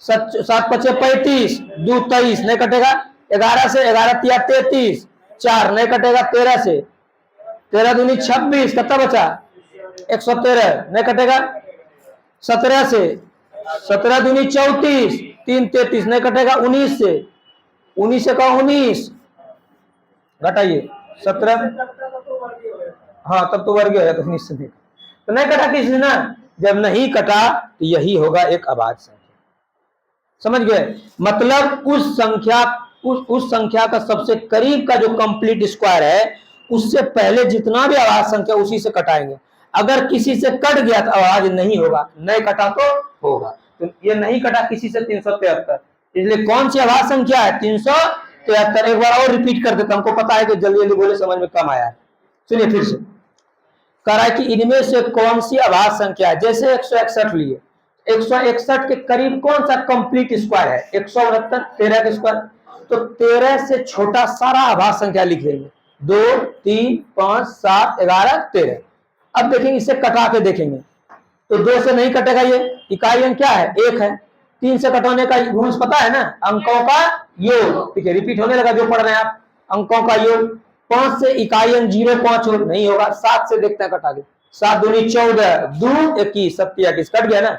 7 5 35, 2 23 नहीं कटेगा, 11 से 11 3 33, 4 नहीं कटेगा, 13 से 13 दूनी 26 कितना बचा? 113 नहीं कटेगा, 17 से 17 दूनी 34, 3 33 नहीं कटेगा, 19 से 19 घटाइए 17। हाँ तब तो वर्ग है, तो 19 से तो नहीं कटा किसी ना। जब नहीं कटा तो यही होगा एक अभाज्य संख्या। समझ गए? मतलब उस संख्या का सबसे करीब का जो कंप्लीट स्क्वायर है, उससे पहले जितना भी अभाज्य संख्या उसी से कटाएंगे। अगर किसी से कट गया तो अभाज्य नहीं होगा, नहीं कटा तो होगा। तो ये नहीं कटा किसी से 373, इसलिए कौन सी अभाज्य संख्या है? 373। एक बार और रिपीट कर देता, हमको पता है कि जल्दी जल्दी बोले समझ में कम आया है। सुनिए फिर से, कह रहा है कि इनमें से कौन सी अभाज्य संख्या है? जैसे 161 लिए, 161 के करीब कौन सा कंप्लीट स्क्वायर है? 169, 13 का स्क्वायर। तो 13 से छोटा सारा अभाज्य संख्या लिख लेंगे, 2 3 5 7 11 13। अब देखेंगे, इससे कटा के देखेंगे तो 2 से नहीं कटेगा, ये इकाई अंक क्या है 1 है। 3 से कटवाने का रूल्स पता है ना, अंकों का योग। ठीक है, रिपीट होने लगा जो पढ़ रहे हैं आप, अंकों का योग। 5 से इकाई अंक 0 5 हो नहीं होगा। 7 से देखते हैं कटा के, 7 दूनी 14 2 21 21 कट गया ना।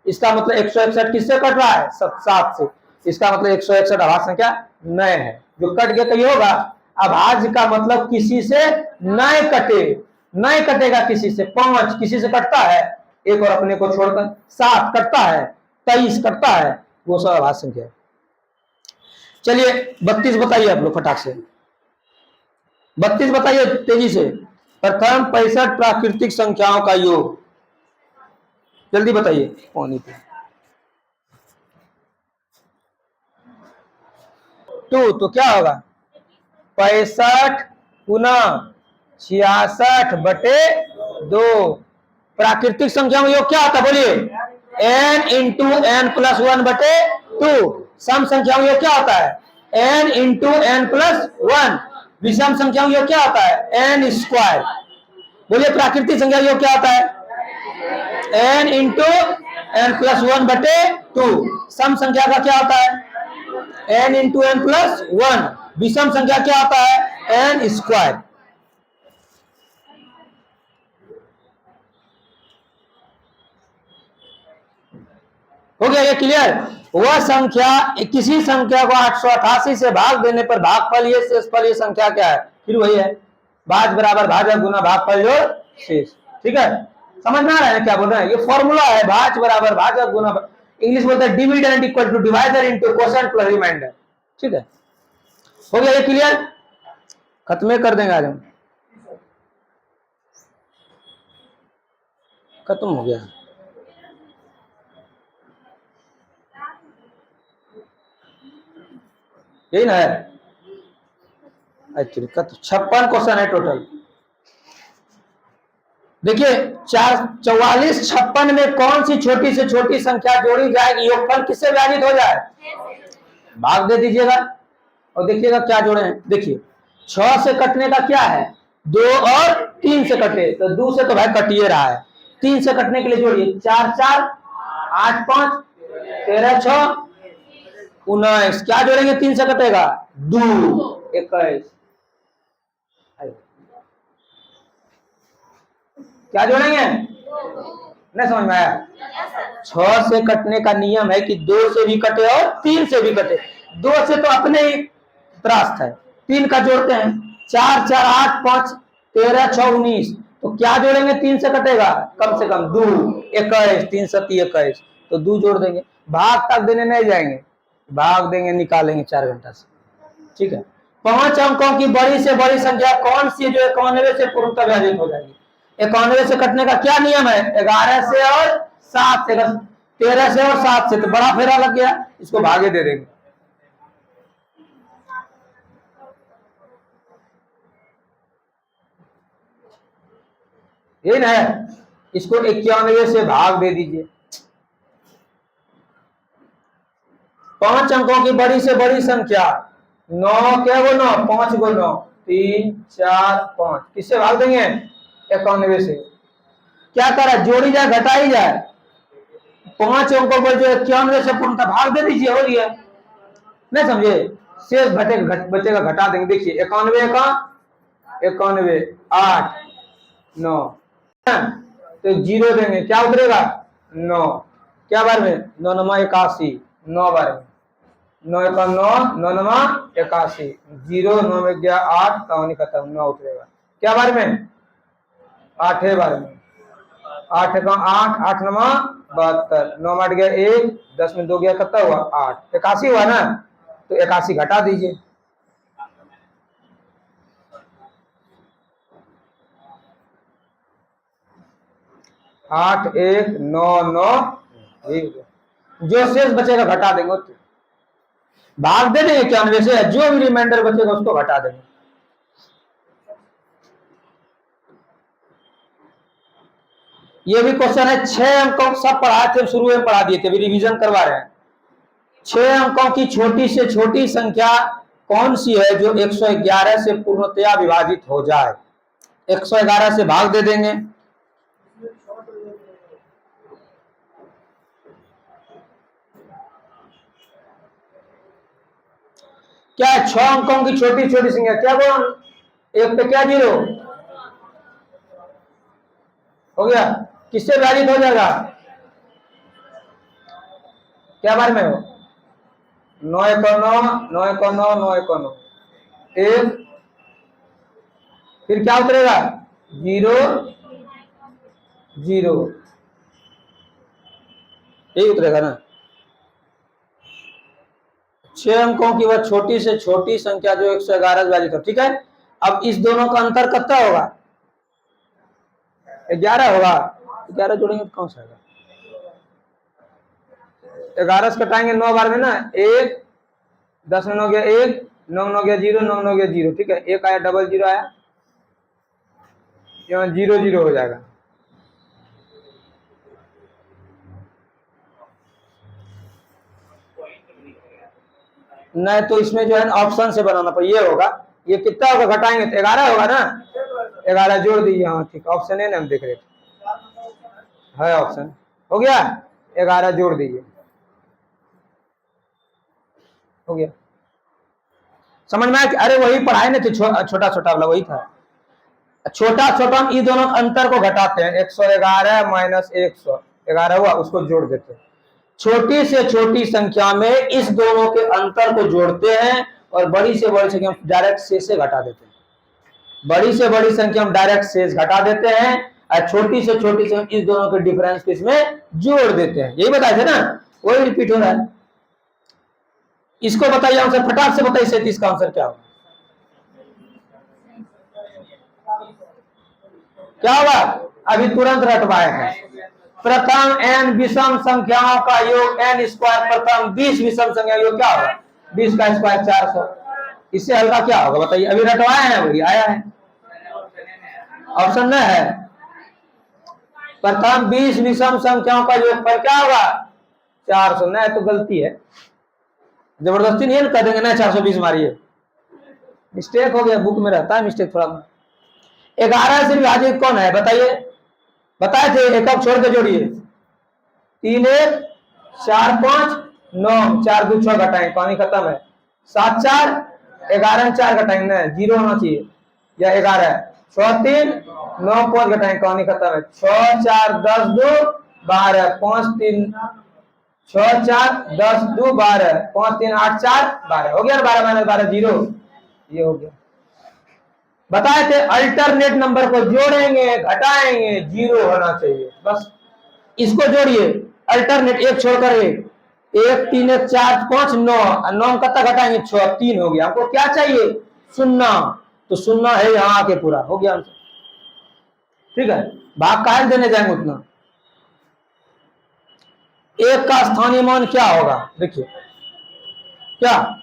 इसका मतलब 161 किससे कट रहा है 7 से। इसका मतलब 161 अभाज्य संख्या नए है, जो कट गया तो ये होगा। अभाज्य का मतलब किसी से नए कटे, नए कटेगा किसी से। 5 किसी से कटता है, एक और अपने को छोड़कर। 7 कटता है, 23 कटता है, वो सब अभाज्य संख्या है। चलिए 32 बताइए आप लोग फटाक से, 32 बताइए तेजी से। प्रथम 65 प्राकृतिक संख्याओं का योग, जल्दी बताइए। पानी पे 2 तो क्या होगा 65 गुना 66 बटे 2। प्राकृतिक संख्या में योग क्या आता है बोलिए, n इंटू एन प्लस 1 बटे 2। सम संख्या में योग क्या होता है n इंटू एन प्लस 1। विषम संख्या में योग क्या होता है n स्क्वायर। बोलिए प्राकृतिक संख्या योग क्या होता है n इंटू एन प्लस 1 बटे 2। सम संख्या का क्या होता है n इंटू एन प्लस 1। विषम संख्या क्या होता है n स्क्वायर। हो गया ये क्लियर। वह संख्या, किसी संख्या को 888 से भाग देने पर भागफल ये शेषफल, ये संख्या क्या है, फिर वही है भाज्य बराबर भाजक गुना भागफल जोड़ शेष। ठीक है, समझ में आ रहा है क्या बोल रहे हैं, ये फॉर्मूला है भाज्य बराबर भाजक गुना, इंग्लिश बोलते हैं dividend equal to divider into quotient plus remainder. ठीक है, हो गया ये क्लियर, खत्म कर देंगे आज हम, खत्म हो गया। यही ना है एक्चुअली, 56 क्वेश्चन है टोटल। देखिए 44 56 में कौन सी छोटी से छोटी संख्या जोड़ी जाएगी, योगफल किससे विभाजित हो जाए, भाग दे दीजिएगा और देखिएगा क्या जोड़े हैं। देखिए 6 से कटने का क्या है 2 और 3 से कटे, तो 2 से तो भाई कटिए रहा है, 3 से कटने के लिए जोड़िए 4 4 8 5 13 6 19। क्या जोड़ेंगे 3 से कटेगा 2 21। क्या जोड़ेंगे, नहीं समझ में आया। 6 से कटने का नियम है कि 2 से भी कटे और 3 से भी कटे। 2 से तो अपने ही त्रास्त है, 3 का जोड़ते हैं 4 4 8 5 13 6 19। तो क्या जोड़ेंगे 3 से कटेगा कम से कम 2 21, 3 7 21, तो 2 जोड़ देंगे। भाग तक देने नहीं जाएंगे, भाग देंगे निकालेंगे 4 घंटा से। ठीक है, 5 अंकों की बड़ी से बड़ी संख्या कौन सी जो 91 से पूर्णतः विभाजित हो जाएगी। 91 से कटने का क्या नियम है 11 से और 7 से, 13 से और 7 से, तो बड़ा फेरा लग गया, इसको भागे दे देंगे। ये ना है, इसको 91 से भाग दे दीजिए। 5 अंकों की बड़ी से बड़ी संख्या 9 क्या गो 9 5 गो 9 3 4 5, किससे भाग देंगे 91 से। क्या करा जोड़ी जाए घटाई जाए, 5 अंकों पर जो 91 से पूर्णतः भाग दे दीजिए, हो गया। नहीं समझे, शेष बचेगा घटा देंगे। देखिए 91 का 91 8 9, तो 0 देंगे, क्या उतरेगा 9। क्या बार में 9 9 81, 9 बार में 9 1 9 9 9 81, 0 9 में गया 8, कहानी खत्म, 9 उतरेगा। क्या बार में 8 बार में 8 का 8 8 9 72, 9 8 गया 1, 10 में 2 गया कितना हुआ 8, 81 हुआ ना, तो 81 घटा दीजिए। आठ 1 9 9, जो शेष बचेगा घटा देंगे, भाग दे देंगे 91 से, जो भी रिमाइंडर बचेगा उसको घटा देंगे। ये भी क्वेश्चन है, 6 अंकों सब पढ़ाए थे शुरू में, पढ़ा दिए थे, अभी रिवीजन करवा रहे हैं। 6 अंकों की छोटी से छोटी संख्या कौन सी है जो 111 से पूर्णतया विभाजित हो जाए? 111 से भाग दे देंगे, क्या है? 6 अंकों की छोटी छोटी संख्या, क्या बोल, एक पे क्या जीरो हो गया, किससे विभाजित हो जाएगा? क्या बार में हो? 9 1 9, 9 1 9, 9 1 9, एक, फिर क्या उतरेगा? 0 0, यही उतरेगा ना। 6 अंकों की वह छोटी से छोटी संख्या जो 111 से विभाजित हो, ठीक है। अब इस दोनों का अंतर कितना होगा? 11 होगा। 11 जोड़ेंगे तो कौन सा आएगा? 11 से कटाएंगे 9 बार में ना, 1 10 में 9 गया 1, 9 9 गया 0, 9 9 गया 0, ठीक है। एक आया, डबल जीरो आया, यहाँ 0 0 हो जाएगा। नहीं तो इसमें जो है ऑप्शन से बनाना पर ये होगा, ये कितना होगा घटाएंगे तो 11 होगा ना, 11 जोड़ दीजिए। हाँ ठीक, ऑप्शन है ना, हम देख रहे थे, है ऑप्शन, हो गया। 11 जोड़ दीजिए, हो गया। समझ में आया? अरे वही पढ़ाए ना थे, छोटा छोटा वाला वही था। छोटा छोटा हम इन दोनों अंतर को घटाते हैं, 111 माइनस 111 हुआ, उसको जोड़ देते हैं। छोटी से छोटी संख्या में इस दोनों के अंतर को जोड़ते हैं और बड़ी से बड़ी संख्या डायरेक्ट शेष से घटा देते हैं। बड़ी से बड़ी संख्या हम डायरेक्ट शेष घटा देते हैं और छोटी से छोटी संख्या इस दोनों के डिफरेंस को इसमें जोड़ देते हैं। यही बताए थे ना, वही रिपीट हो रहा है। इसको बताइए आंसर, फटाक से बताइए 37 का आंसर क्या होगा? क्या होगा? अभी तुरंत रटवाए हैं। प्रथम n विषम संख्याओं का योग n स्क्वायर, प्रथम 20 विषम संख्या योग क्या होगा? 20 का स्क्वायर 400। इससे हल्का क्या होगा बताइए? अभी रटवाए हैं, वही आया है, ऑप्शन नहीं है। प्रथम 20 विषम संख्याओं का योग पर क्या होगा? 400। नहीं तो गलती है, जबरदस्ती नहीं है, कर देंगे ना 420 मारिए, मिस्टेक हो गया, बुक में रहता है मिस्टेक थोड़ा। 11 से विभाजित कौन है बताइए? बताए थे, एक अब छोड़ के जोड़िए, 3 1 4 5 9, 4 2 6 घटाएंगे, कहानी खत्म है। 7 4 11 4 घटाएंगे ना, 0 होना चाहिए, या 11 6 3 9 5 घटाएंगे, कहानी खत्म है। 6 4 10 2 12, 5 3 6 4 10 2 12, 5 3 8 4 12, हो गया ना, 12 माइनस 12 0, ये हो गया। बताए थे अल्टरनेट नंबर को जोड़ेंगे घटाएंगे 0 होना चाहिए, बस इसको जोड़िए, अल्टरनेट एक छोड़कर एक, 1 3 1 4 5 9, 9 कत्ता घटाएंगे 6, 3 हो गया। आपको क्या चाहिए? 0, तो 0 है यहाँ आके पूरा हो गया आंसर, ठीक है। भाग काहे देने जाएंगे उतना। 1 का स्थानीय मान क्या होगा? देखिए क्या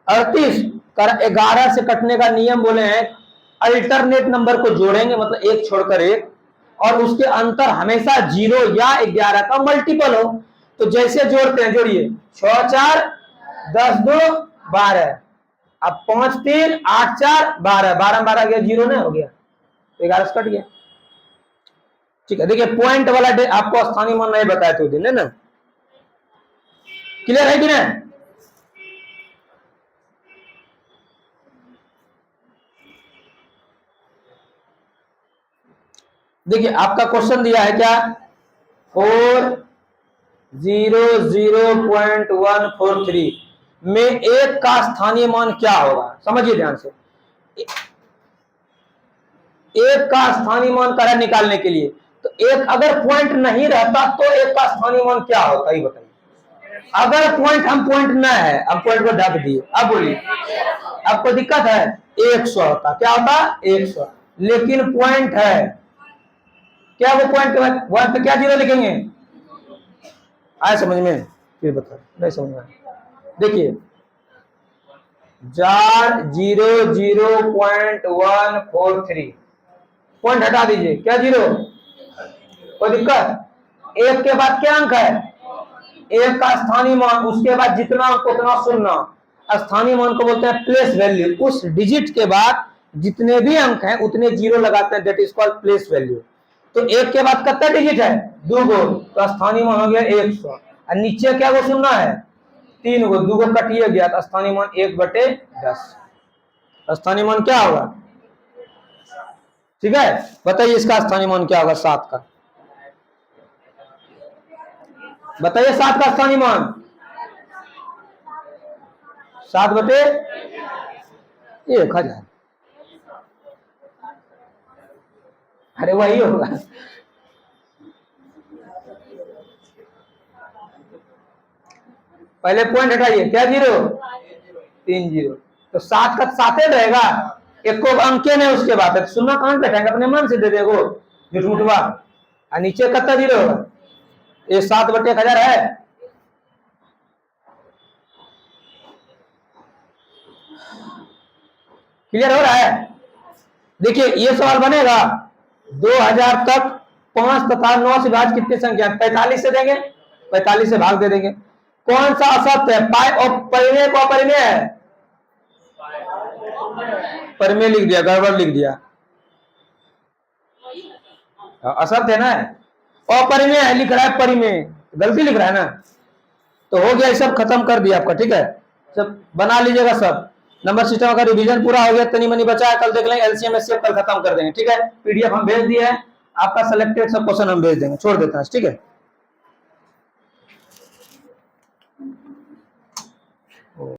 38, 11 से कटने का नियम बोले हैं, अल्टरनेट नंबर को जोड़ेंगे मतलब एक छोड़कर एक, और उसके अंतर हमेशा 0 या 11 का मल्टीपल हो। तो जैसे जोड़ते हैं, जोड़िए 6 4 10 2 12, अब 5 3 8 4 12, 12 12 गया 0 नहीं हो गया, 11 से कट गया, ठीक है। देखिए पॉइंट वाला आपको स्थानीय मान नहीं बताया थे दिन, है ना, क्लियर है कि नहीं? देखिए आपका क्वेश्चन दिया है क्या, 400.143 में 1 का स्थानीय मान क्या होगा? समझिए ध्यान से, 1 का स्थानीय मान करें निकालने के लिए, तो एक अगर पॉइंट नहीं रहता तो 1 का स्थानीय मान क्या होता है बताइए। अगर पॉइंट हम पॉइंट न है, हम पॉइंट को ढक दिए, अब बोलिए आपको दिक्कत है? 100 होता, क्या होता? 100, लेकिन पॉइंट है, क्या वो पॉइंट वन पे क्या 0 लिखेंगे? आए समझ में? फिर बताओ, नहीं समझ में? देखिए 0.143, पॉइंट हटा दीजिए, क्या 0? कोई दिक्कत? 1 के बाद क्या अंक है? एक का स्थानीय मान, उसके बाद जितना अंक उतना सुनना। स्थानीय मान को बोलते हैं प्लेस वैल्यू, उस डिजिट के बाद जितने भी अंक हैं उतने जीरो लगाते हैं, that is called place value. तो एक के बाद कितना डिजिट है, 2 गो, तो स्थानीय मान हो गया 100। और नीचे क्या वो सुनना है, 3 गो, 2 गो कटिए गया, तो स्थानीय मान 1/10। स्थानीय मान क्या होगा, ठीक है। बताइए इसका स्थानीय मान क्या होगा, 7 का, बताइए 7 का स्थानीय मान, 7/1000। अरे वही होगा। पहले पॉइंट हटाइए, क्या 0, 3 0, तो 7 का 7 रहेगा, एक को अंक नहीं उसके बाद है, सुनना कहां बैठाएंगे, अपने मन से दे देगो झूठमुठवा। और नीचे कितना 0 होगा, ये 7/1000 है। क्लियर हो रहा है। देखिए ये सवाल बनेगा 2000 तक 5 तथा 9 से भाज्य कितनी संख्या, 45 से देंगे, 45 से भाग दे देंगे। कौन सा असत्य है, पाई और परिमेय को अपरिमेय है, परिमेय लिख दिया, गड़बड़ लिख दिया, असत्य है ना, अपरिमेय है लिख रहा है, परिमेय गलती लिख रहा है ना। तो हो गया, सब खत्म कर दिया आपका, ठीक है। सब बना लीजिएगा सब, नंबर सिस्टम का रिवीजन पूरा हो गया, तनी मनी बचा है, कल देख लेंगे, एलसीएम एचसीएफ कल खत्म कर देंगे, ठीक है। पीडीएफ हम भेज दिए हैं, आपका सिलेक्टेड सब क्वेश्चन हम भेज देंगे, छोड़ देते हैं, ठीक है।